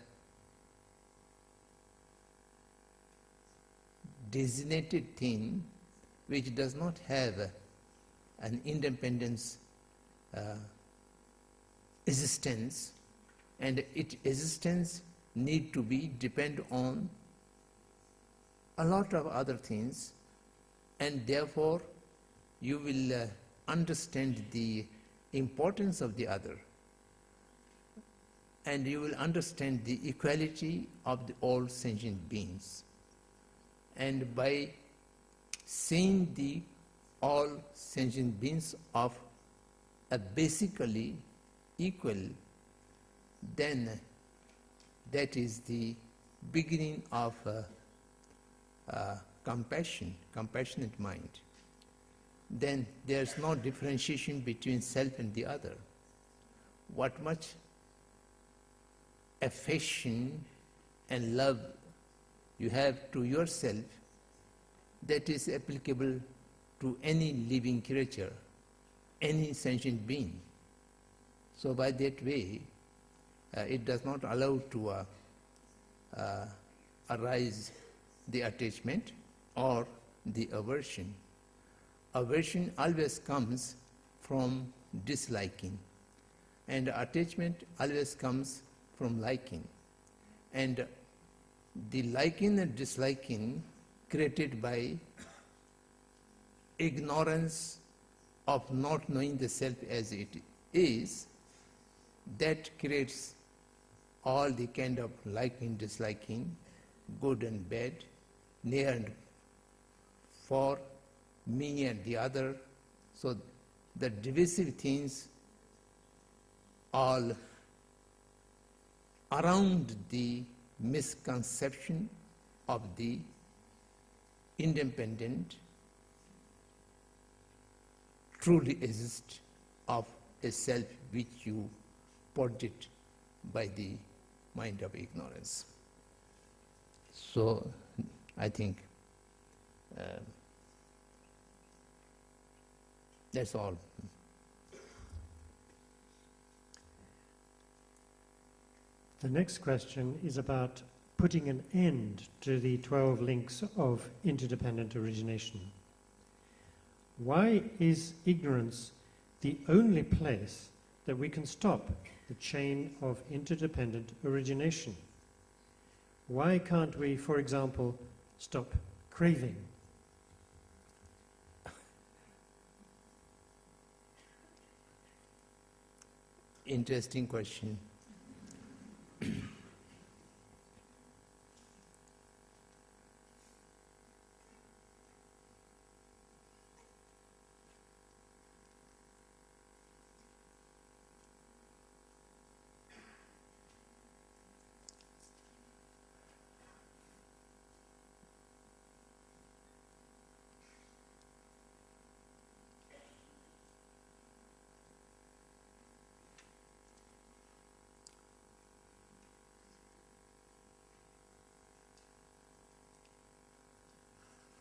designated thing which does not have an independence existence, and its existence need to be depend on a lot of other things, and therefore you will understand the importance of the other, and you will understand the equality of the all sentient beings. And by seeing the all sentient beings of a basically equal, then that is the beginning of compassionate mind. Then there is no differentiation between self and the other. What much affection and love you have to yourself, that is applicable to any living creature, any sentient being. So by that way, it does not allow to arise the attachment or the aversion. Aversion always comes from disliking, and attachment always comes from liking. And the liking and disliking created by ignorance of not knowing the self as it is, that creates all the kind of liking, disliking, good and bad, near and for, me and the other. So the divisive things all around the misconception of the independent, truly exist of a self which you project by the mind of ignorance. So I think that's all. The next question is about putting an end to the 12 links of interdependent origination. Why is ignorance the only place that we can stop the chain of interdependent origination? Why can't we, for example, stop craving? Interesting question.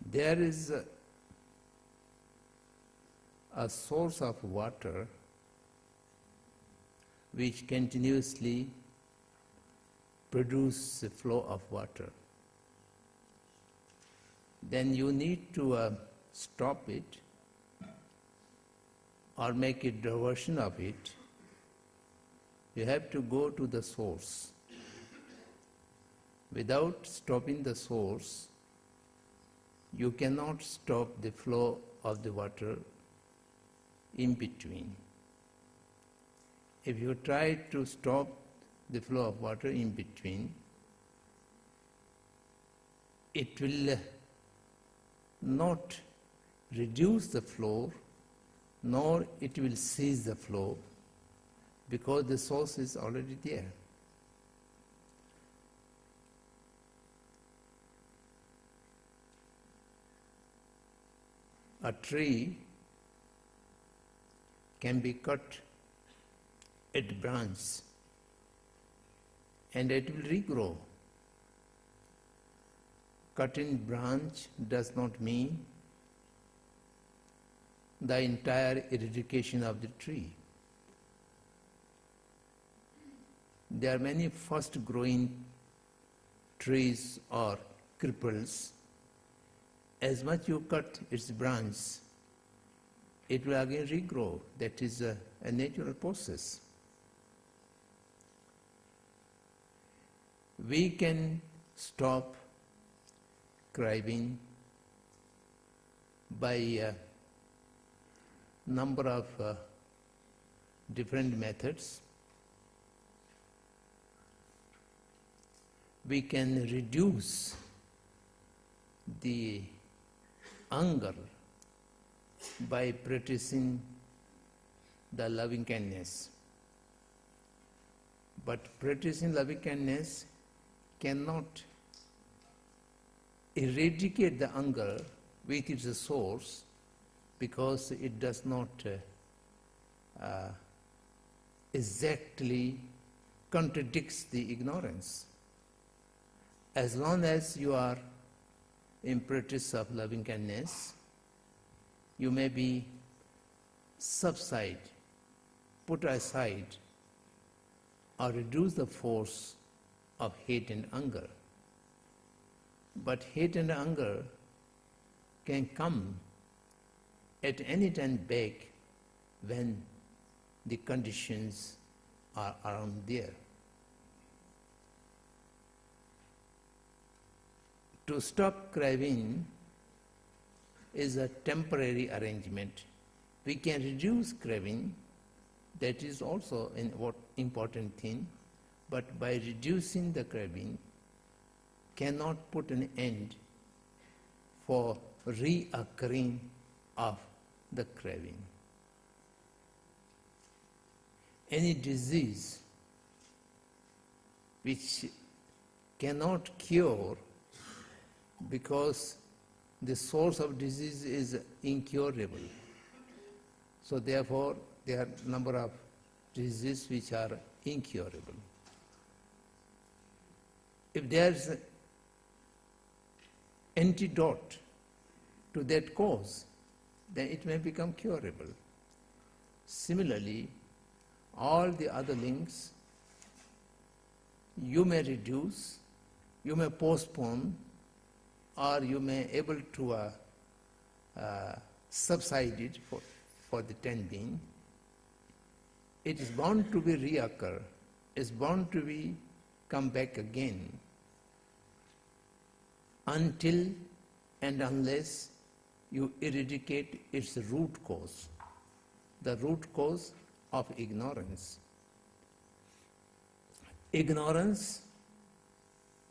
There is a source of water which continuously produces a flow of water, then you need to stop it or make a diversion of it. You have to go to the source. Without stopping the source, you cannot stop the flow of the water in between. If you try to stop the flow of water in between, it will not reduce the flow, nor it will cease the flow, because the source is already there. A tree can be cut at branch and it will regrow. Cutting branch does not mean the entire eradication of the tree. There are many fast growing trees or cripples. As much you cut its branch, it will again regrow. That is a natural process. We can stop craving by a number of different methods. We can reduce the anger by practicing the loving kindness. But practicing loving kindness cannot eradicate the anger with its source, because it does not exactly contradicts the ignorance. As long as you are in practice of loving kindness, you may be subside, put aside, or reduce the force of hate and anger. But hate and anger can come at any time back when the conditions are around there. To stop craving is a temporary arrangement. We can reduce craving, that is also an important thing, but by reducing the craving cannot put an end for reoccurring of the craving. Any disease which cannot cure, because the source of disease is incurable. So therefore, there are a number of diseases which are incurable. If there is an antidote to that cause, then it may become curable. Similarly, all the other links you may reduce, you may postpone, or you may able to subside it for the time being. It is bound to be reoccur, is bound to be come back again, until and unless you eradicate its root cause, the root cause of ignorance. Ignorance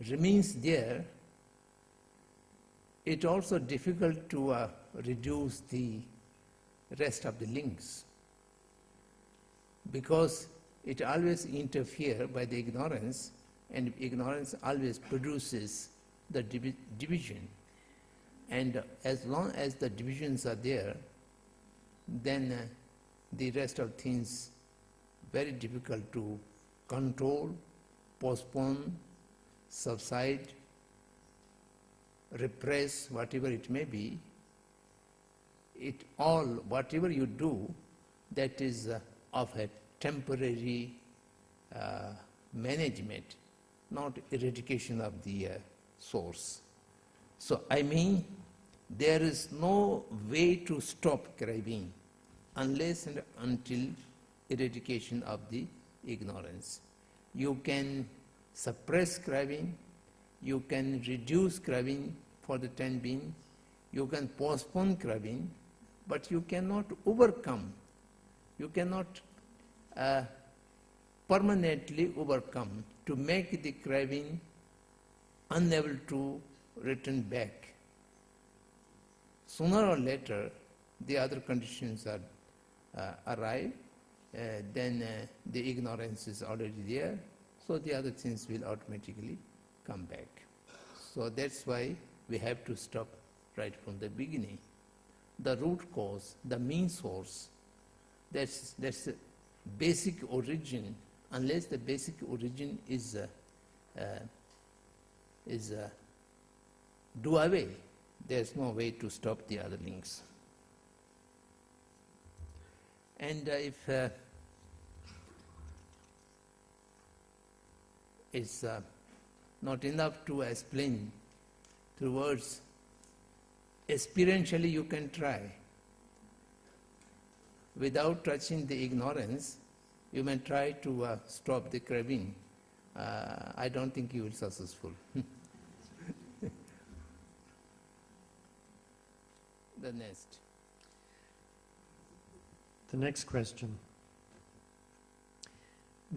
remains there. It also difficult to reduce the rest of the links, because it always interferes by the ignorance, and ignorance always produces the division. And as long as the divisions are there, then the rest of things very difficult to control, postpone, subside, repress, whatever it may be. whatever you do, that is of a temporary management, not eradication of the source. So I mean, there is no way to stop craving unless and until eradication of the ignorance. You can suppress craving, you can reduce craving for the time being, you can postpone craving, but you cannot overcome, you cannot permanently overcome to make the craving unable to return back. Sooner or later, the other conditions are arrive, then the ignorance is already there, so the other things will automatically come back. So that's why we have to stop right from the beginning. The root cause, the main source, that's the basic origin. Unless the basic origin is do away, there's no way to stop the other links. And if it's not enough to explain through words, experientially you can try. Without touching the ignorance, you may try to stop the craving. I don't think you will be successful. The next. The next question.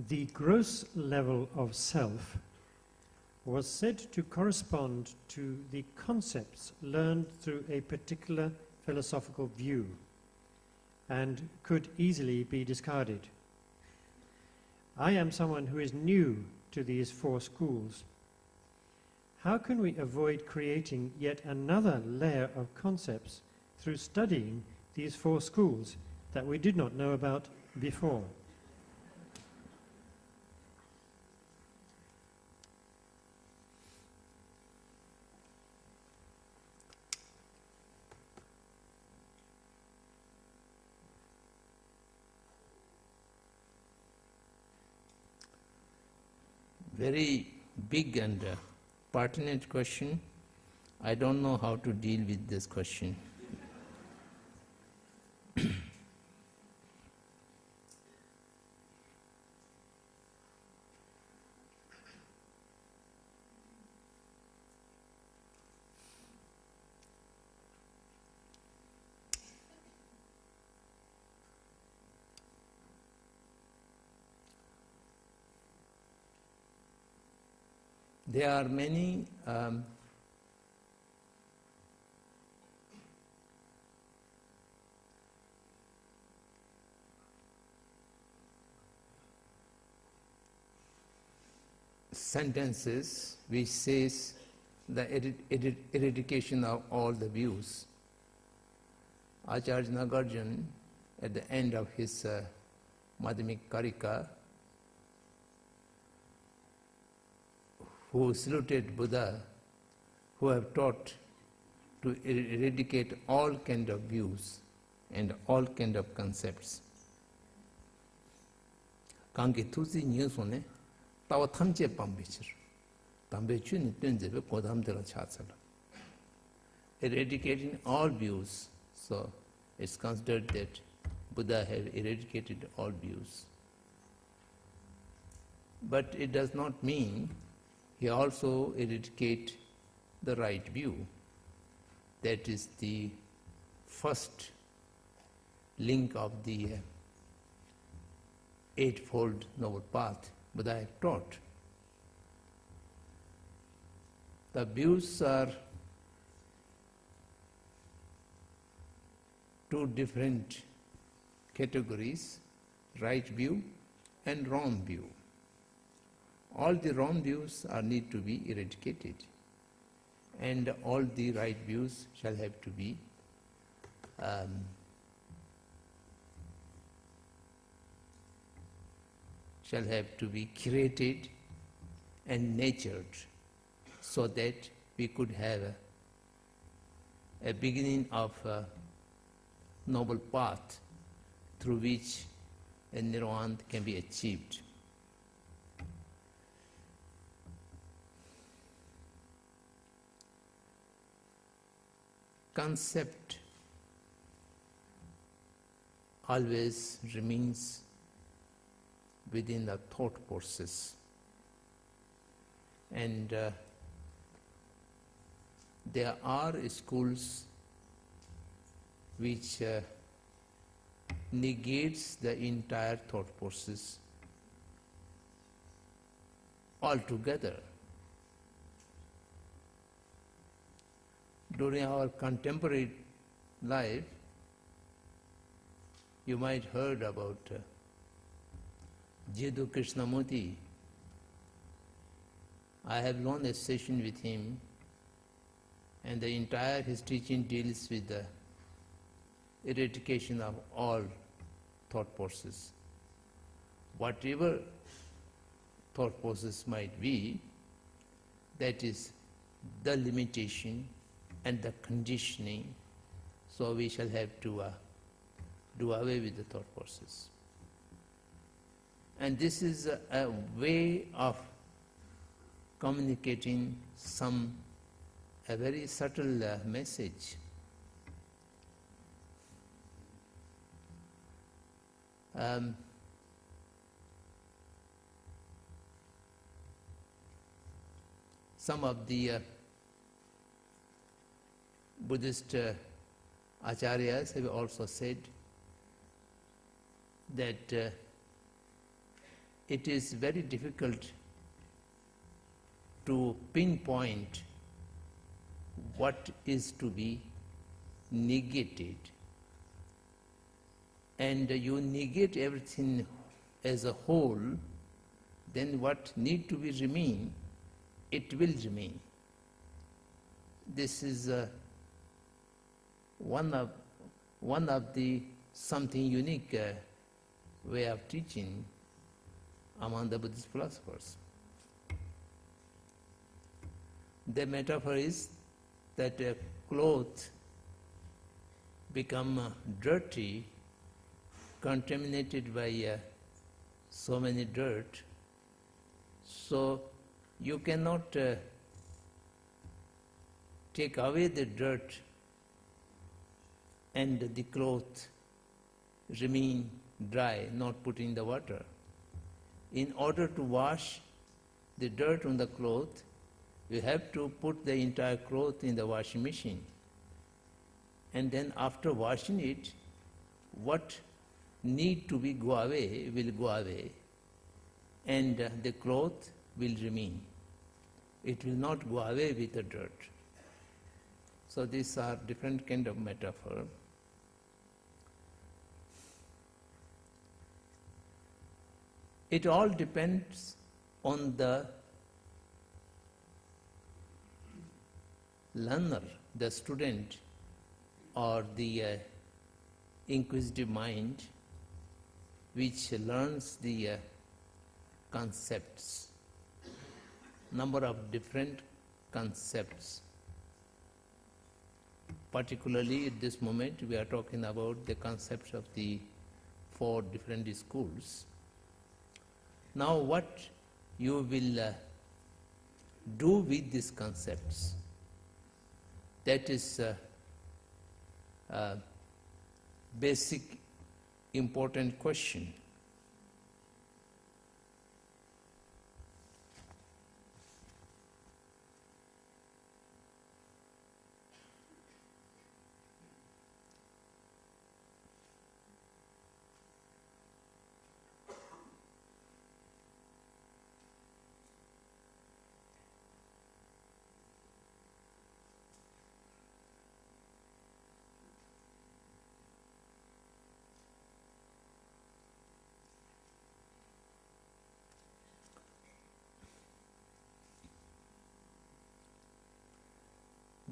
The gross level of self was said to correspond to the concepts learned through a particular philosophical view and could easily be discarded. I am someone who is new to these four schools. How can we avoid creating yet another layer of concepts through studying these four schools that we did not know about before? Very big and pertinent question. I don't know how to deal with this question. There are many sentences which says the eradication of all the views. Acharya Nagarjuna, at the end of his Madhyamik Karika, who saluted Buddha, who have taught to eradicate all kind of views and all kind of concepts. Kanki thusi nyusone tawa thamche pambichir. Tambechu ni tunjebe kodam dela chatsala. Eradicating all views. So it's considered that Buddha have eradicated all views. But it does not mean he also eradicate the right view. That is the first link of the Eightfold Noble Path Buddha had taught. The views are two different categories, right view and wrong view. All the wrong views need to be eradicated, and all the right views shall have to be created and nurtured, so that we could have a beginning of noble path through which a nirvana can be achieved. Concept always remains within the thought process, and there are schools which negates the entire thought process altogether. During our contemporary life, you might heard about Jiddu Krishnamurti. I have known a session with him, and the entire his teaching deals with the eradication of all thought process. Whatever thought process might be, that is the limitation and the conditioning, so we shall have to do away with the thought process. And this is a way of communicating a very subtle message. Some of the Buddhist acharyas have also said that it is very difficult to pinpoint what is to be negated, and you negate everything as a whole, then what need to be remain, it will remain. This is one of the something unique way of teaching among the Buddhist philosophers. The metaphor is that a cloth become dirty, contaminated by so many dirt, so you cannot take away the dirt and the cloth remain dry, not put in the water. In order to wash the dirt on the cloth, you have to put the entire cloth in the washing machine. And then after washing it, what need to be go away will go away, and the cloth will remain. It will not go away with the dirt. So these are different kind of metaphor. It all depends on the learner, the student, or the inquisitive mind which learns the concepts, number of different concepts. Particularly at this moment we are talking about the concepts of the 4 different schools. Now what you will do with these concepts, that is a basic important question.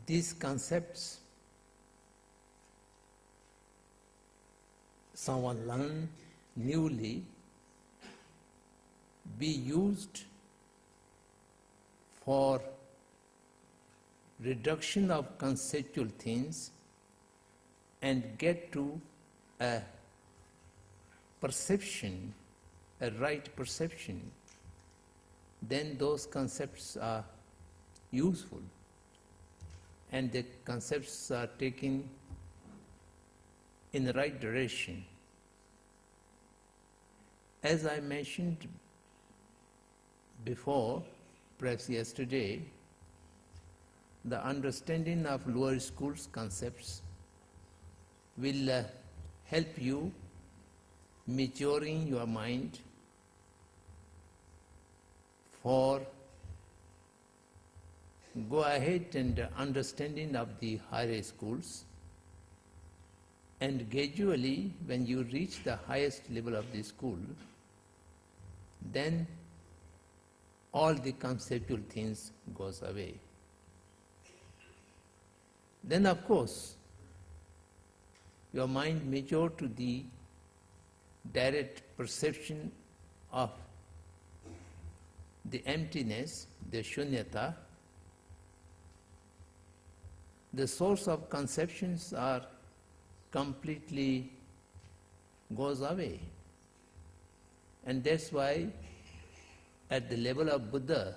These concepts someone learn newly be used for reduction of conceptual things and get to a perception, a right perception, then those concepts are useful and the concepts are taken in the right direction. As I mentioned before, perhaps yesterday, the understanding of lower schools concepts will help you maturing your mind for go ahead and understanding of the higher schools, and gradually when you reach the highest level of the school, then all the conceptual things goes away. Then of course your mind mature to the direct perception of the emptiness, the shunyata. The source of conceptions are completely goes away. And that's why at the level of Buddha,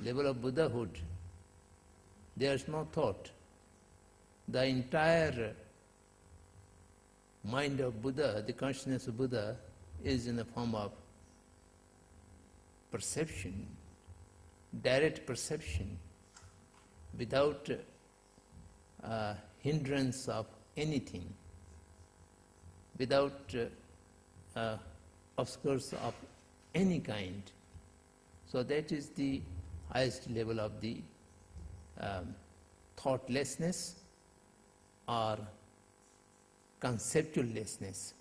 level of Buddhahood, there is no thought. The entire mind of Buddha, the consciousness of Buddha, is in the form of perception, direct perception, without hindrance of anything, without obstacles of any kind. So that is the highest level of the thoughtlessness or conceptuallessness.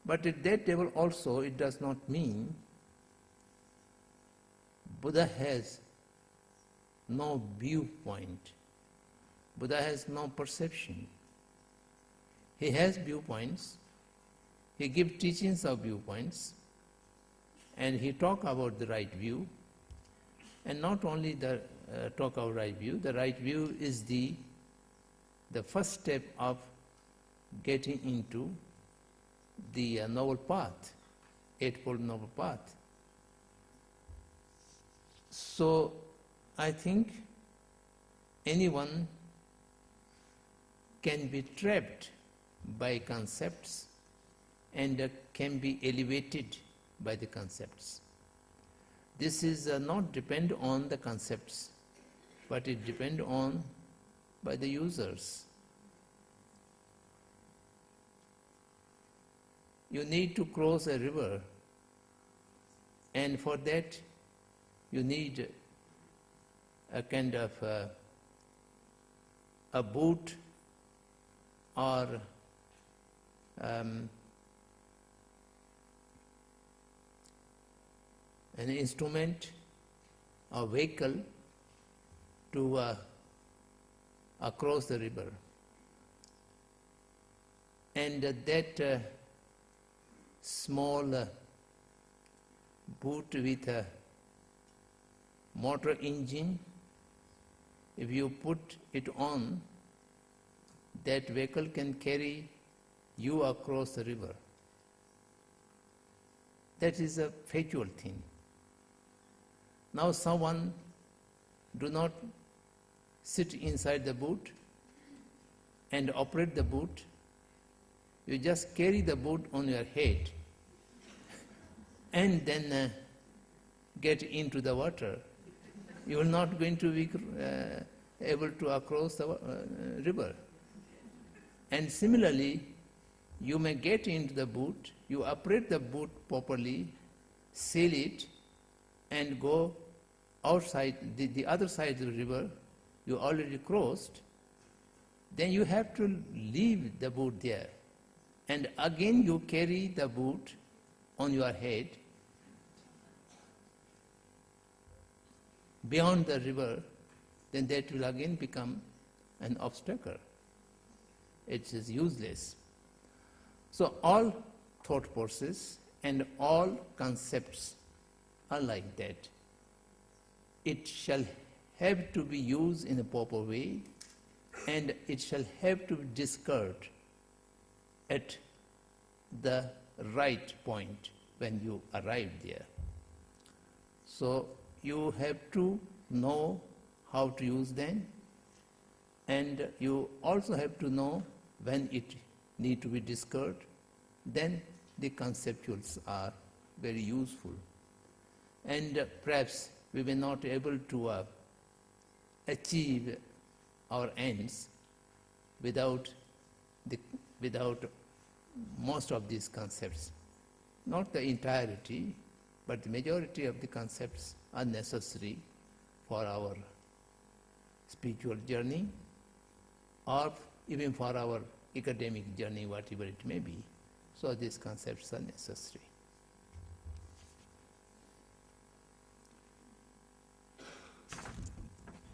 But at that level also it does not mean Buddha has no viewpoint. Buddha has no perception. He has viewpoints. He gives teachings of viewpoints, and he talk about the right view. And not only the talk of right view, the right view is the first step of getting into the noble path, Eightfold Noble Path. So I think anyone can be trapped by concepts and can be elevated by the concepts. This is not depend on the concepts, but it depend on by the users. You need to cross a river, and for that you need a kind of a boat or an instrument, a vehicle to across the river. And that small boat with a motor engine, if you put it on, that vehicle can carry you across the river. That is a factual thing. Now someone do not sit inside the boat and operate the boat. You just carry the boat on your head and then get into the water. You are not going to be able to cross the river. And similarly, you may get into the boat, you operate the boat properly, sail it, and go outside the other side of the river you already crossed. Then you have to leave the boat there. And again you carry the boat on your head beyond the river, then that will again become an obstacle. It is useless. So all thought process and all concepts are like that. It shall have to be used in a proper way and it shall have to be discarded at the right point when you arrive there. So you have to know how to use them, and you also have to know when it need to be discarded. Then the conceptuals are very useful. And perhaps we were not able to achieve our ends without most of these concepts. Not the entirety, but the majority of the concepts are necessary for our spiritual journey or even for our academic journey, whatever it may be. So these concepts are necessary.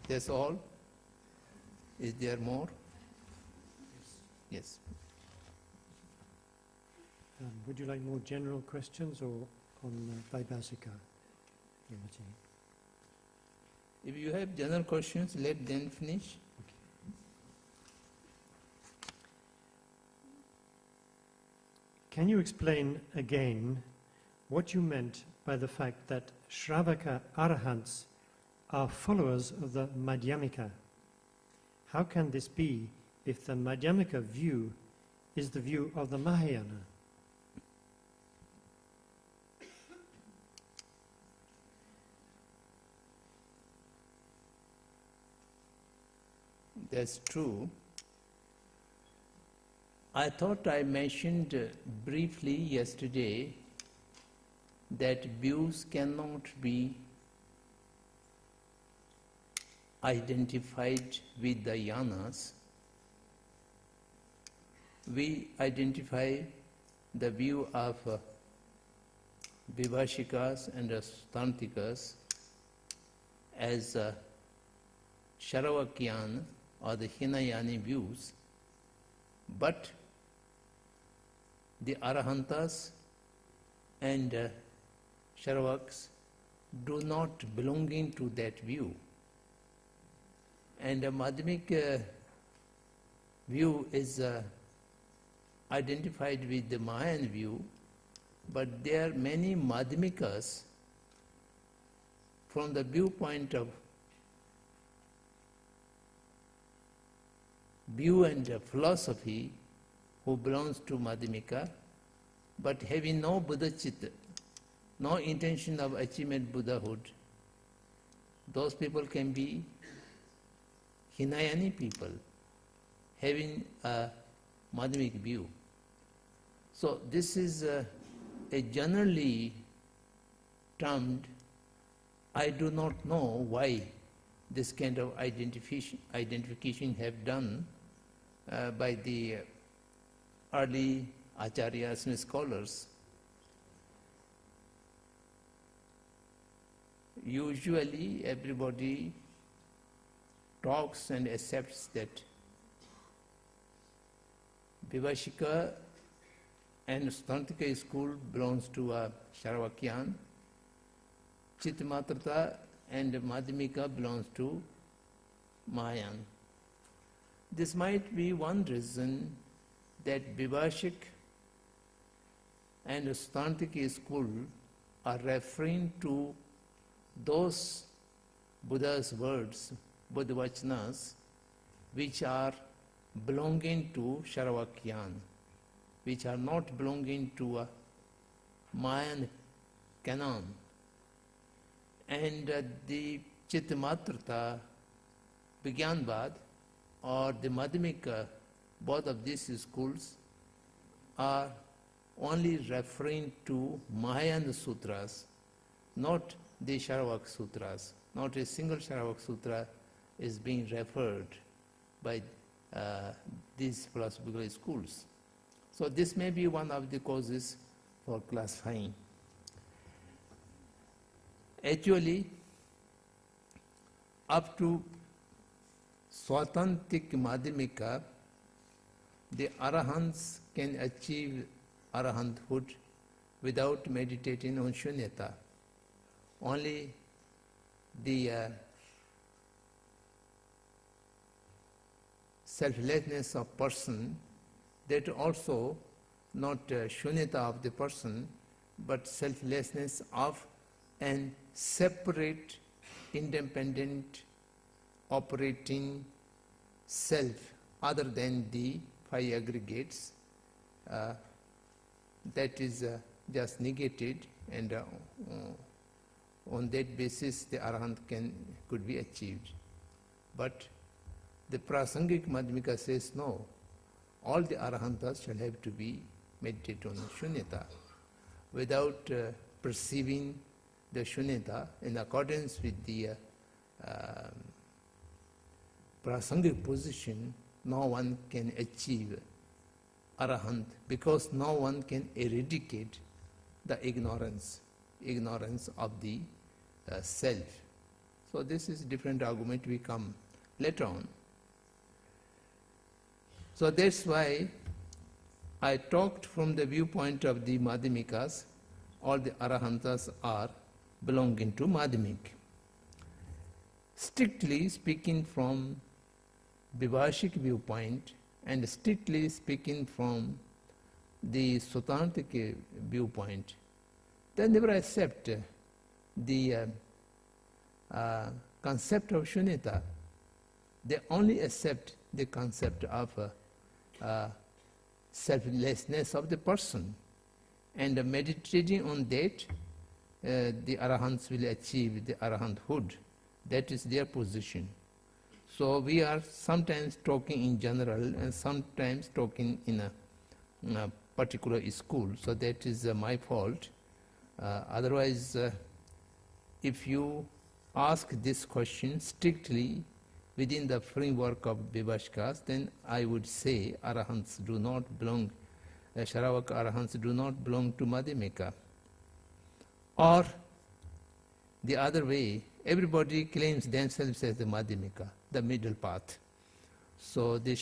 That's all. Is there more? Yes. Would you like more general questions or on Vaibhasika? If you have general questions, let them finish. Okay. Can you explain again what you meant by the fact that Shravaka Arahants are followers of the Madhyamika? How can this be if the Madhyamika view is the view of the Mahayana? That's true. I thought I mentioned briefly yesterday that views cannot be identified with the yanas. We identify the view of Vibhashikas and Stantikas as Sharavakyan or the Hinayani views, but the Arahantas and Sharavaks do not belonging to that view. And the Madhyamik view is identified with the Mahayan view, but there are many Madhyamikas from the viewpoint of view and philosophy who belongs to Madhyamika, but having no Buddha Chitta, no intention of achievement Buddhahood. Those people can be Hinayani people, having a Madhyamik view. So this is a generally termed, I do not know why this kind of identification have done by the early acharyas and scholars. Usually everybody talks and accepts that Vibhashika and Stantika school belongs to a Sharavakyan, Chitmatrata and Madhyamika belongs to Mahayan. This might be one reason that Vibhashik and Stantika school are referring to those Buddha's words, Buddha Vachanas, which are belonging to Sharavakyan, which are not belonging to a Mahayan canon. And the Chittamatrata, Vigyanvad, or the Madhyamika, both of these schools are only referring to Mahayana sutras, not the Sharavak sutras. Not a single Sharavak sutra is being referred by these philosophical schools. So this may be one of the causes for classifying. Actually, up to Swatantik Madhyamika, the Arahants can achieve Arahanthood without meditating on Shunyata. Only the selflessness of person, that also not shunyata of the person, but selflessness of an separate, independent, operating self other than the five aggregates, that is just negated, and on that basis the arahant could be achieved. But the Prasangik Madhyamika says no, all the arahantas shall have to be meditate on shunyata without perceiving the shunyata in accordance with the Prasangik position. No one can achieve arahant, because no one can eradicate the ignorance of the self. So this is different argument we come later on. So that's why I talked from the viewpoint of the Madhyamikas. All the arahantas are belonging to Madhyamik. Strictly speaking from Vivashik viewpoint, and strictly speaking from the Sutantika viewpoint, they never accept the concept of shunyata. They only accept the concept of selflessness of the person, and meditating on that, the arahants will achieve the arahanthood. That is their position. So we are sometimes talking in general and sometimes talking in a particular school. So that is my fault. Otherwise, if you ask this question strictly within the framework of Vivashikas, then I would say arahants do not belong, Sharavaka arahants do not belong to Madhyamika. Or the other way, everybody claims themselves as the Madhyamika, the middle path. So the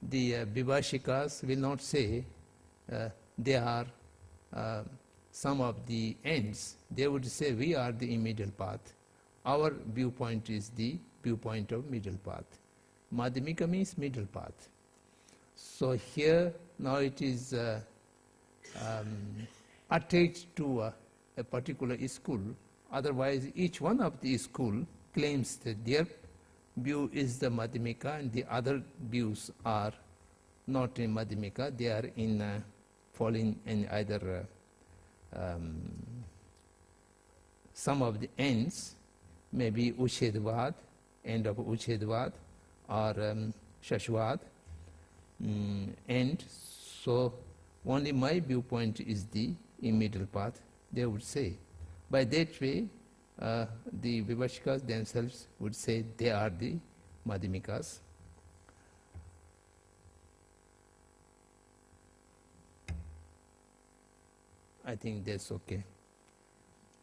Vivashikas will not say they are some of the ends. They would say we are the middle path. Our viewpoint is the viewpoint of middle path. Madhyamika means middle path. So here now it is attached to a particular school. Otherwise, each one of the school claims that their view is the Madhyamika and the other views are not in Madhyamika. They are in falling in either some of the ends, maybe Uchedvad, end of Uchedvad, or Shashvad, and so only my viewpoint is the middle path, they would say. By that way, the Vivashikas themselves would say they are the Madhyamikas. I think that's okay.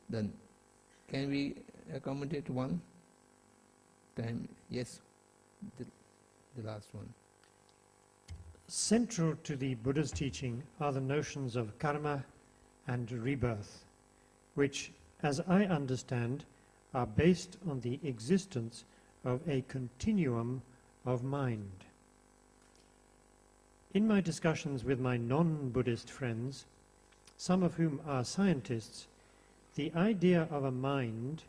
Then, can we accommodate one time? Yes, the last one. Central to the Buddha's teaching are the notions of karma and rebirth, which, as I understand, are based on the existence of a continuum of mind. In my discussions with my non-Buddhist friends, some of whom are scientists, the idea of a mind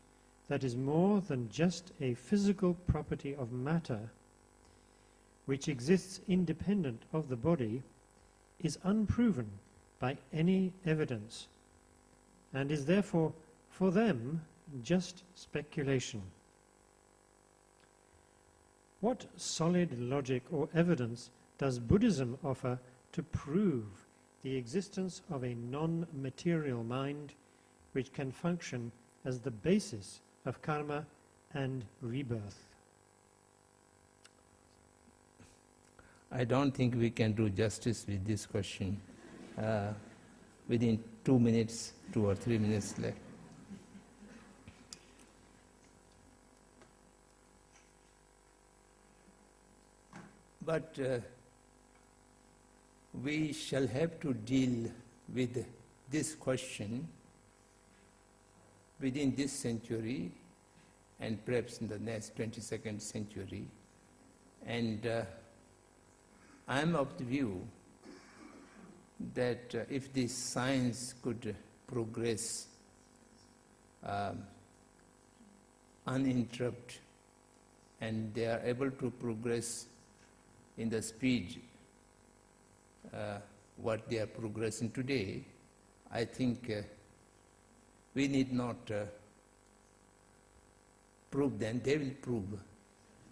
that is more than just a physical property of matter, which exists independent of the body, is unproven by any evidence, and is therefore, for them, just speculation. What solid logic or evidence does Buddhism offer to prove the existence of a non-material mind which can function as the basis of karma and rebirth? I don't think we can do justice with this question within 2 minutes, 2 or 3 minutes left. But we shall have to deal with this question within this century and perhaps in the next 22nd century. And I am of the view that if this science could progress uninterrupted, and they are able to progress in the speed what they are progressing today, I think we need not prove them, they will prove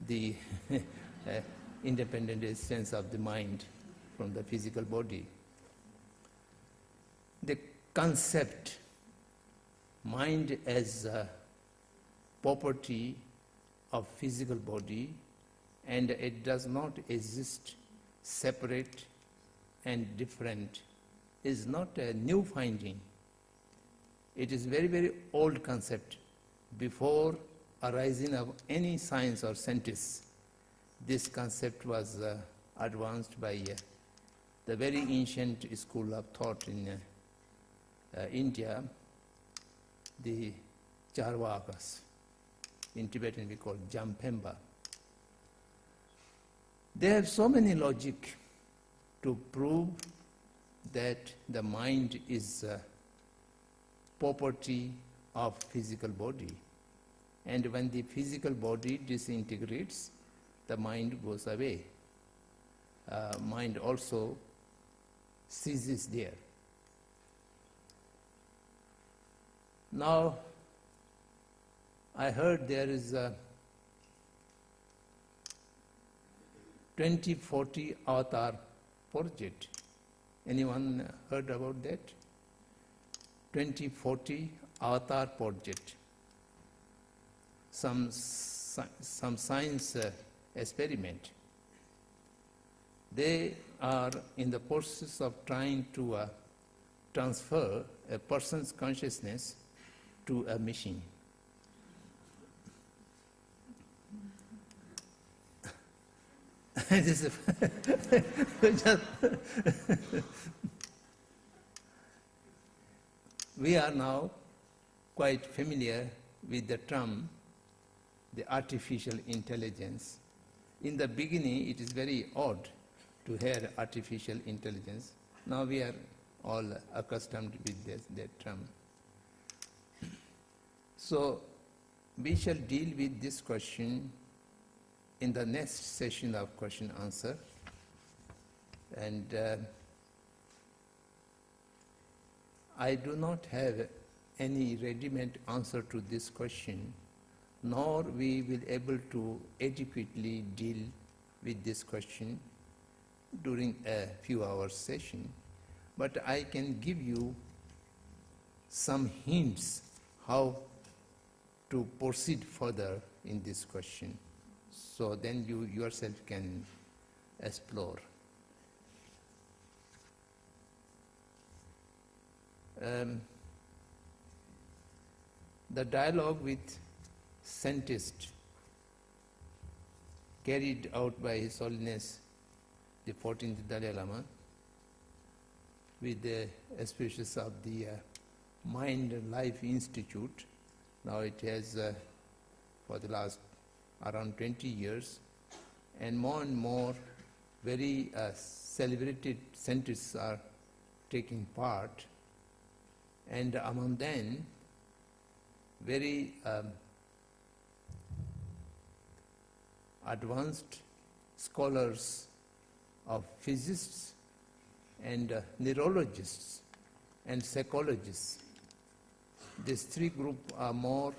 the independent existence of the mind from the physical body. The concept, mind as a property of physical body, and it does not exist separate and different, is not a new finding. It is very, very old concept. Before arising of any science or scientists, this concept was advanced by the very ancient school of thought in India, the Charvakas. In Tibetan we call Jampemba. They have so many logic to prove that the mind is property of physical body. And when the physical body disintegrates, the mind goes away. Mind also ceases there. Now, I heard there is a 2040 avatar project. Anyone heard about that? 2040 avatar project. Some science experiment. They are in the process of trying to transfer a person's consciousness to a machine. This is we are now quite familiar with the term, the artificial intelligence. In the beginning, it is very odd to hear artificial intelligence. Now we are all accustomed with that term. So we shall deal with this question in the next session of question answer, and I do not have any ready-made answer to this question, nor we will able to adequately deal with this question during a few hours session, but I can give you some hints how to proceed further in this question. So then you yourself can explore. The dialogue with scientist carried out by His Holiness the 14th Dalai Lama with the auspices of the Mind and Life Institute. Now it has for the last around 20 years, and more very celebrated scientists are taking part, and among them very advanced scholars of physicists and neurologists and psychologists. These three groups are more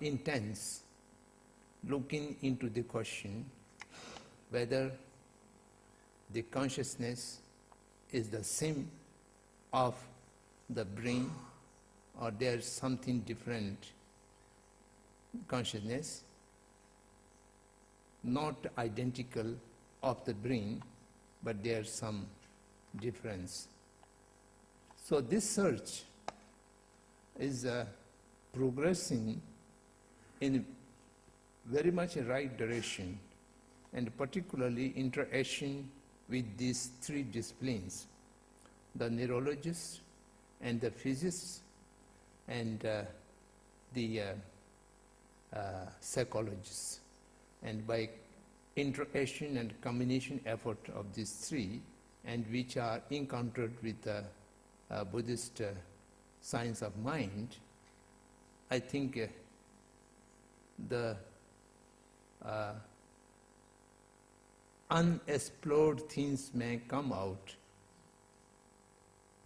intense, looking into the question whether the consciousness is the same of the brain or there's something different consciousness, not identical of the brain, but there's some difference. So this search is progressing in very much a right direction, and particularly interaction with these three disciplines, the neurologists and the physicists and the psychologists. And by interaction and combination effort of these three, and which are encountered with the Buddhist science of mind, I think the unexplored things may come out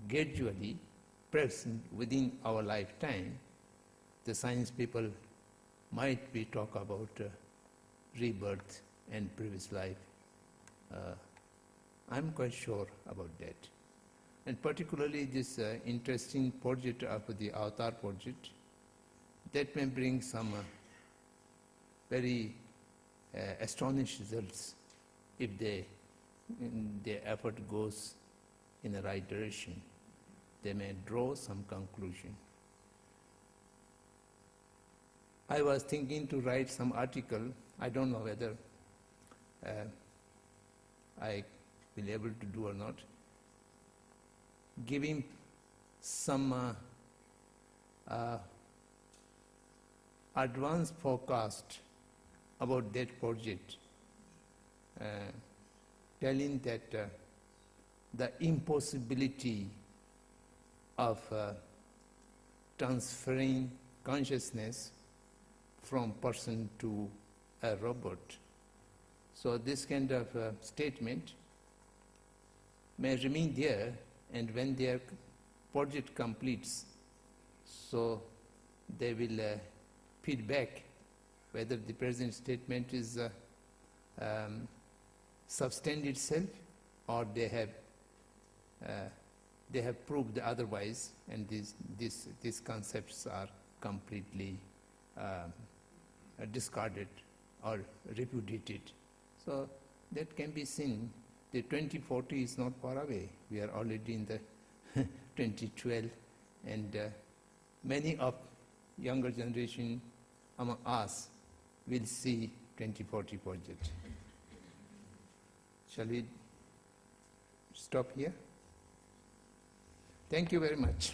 gradually, perhaps within our lifetime. The science people might be talk about rebirth and previous life. I'm quite sure about that. And particularly this interesting project of the Avatar project, that may bring some very astonishing results if their effort goes in the right direction. They may draw some conclusion. I was thinking to write some article. I don't know whether I will be able to do or not, giving some advanced forecast about that project, telling that the impossibility of transferring consciousness from person to a robot. So this kind of statement may remain there, and when their project completes, so they will feedback whether the present statement is sustained itself, or they have proved otherwise, and these concepts are completely discarded or repudiated. So that can be seen. The 2040 is not far away. We are already in the 2012, and many of younger generation among us will see 2040 project. Shall we stop here? Thank you very much.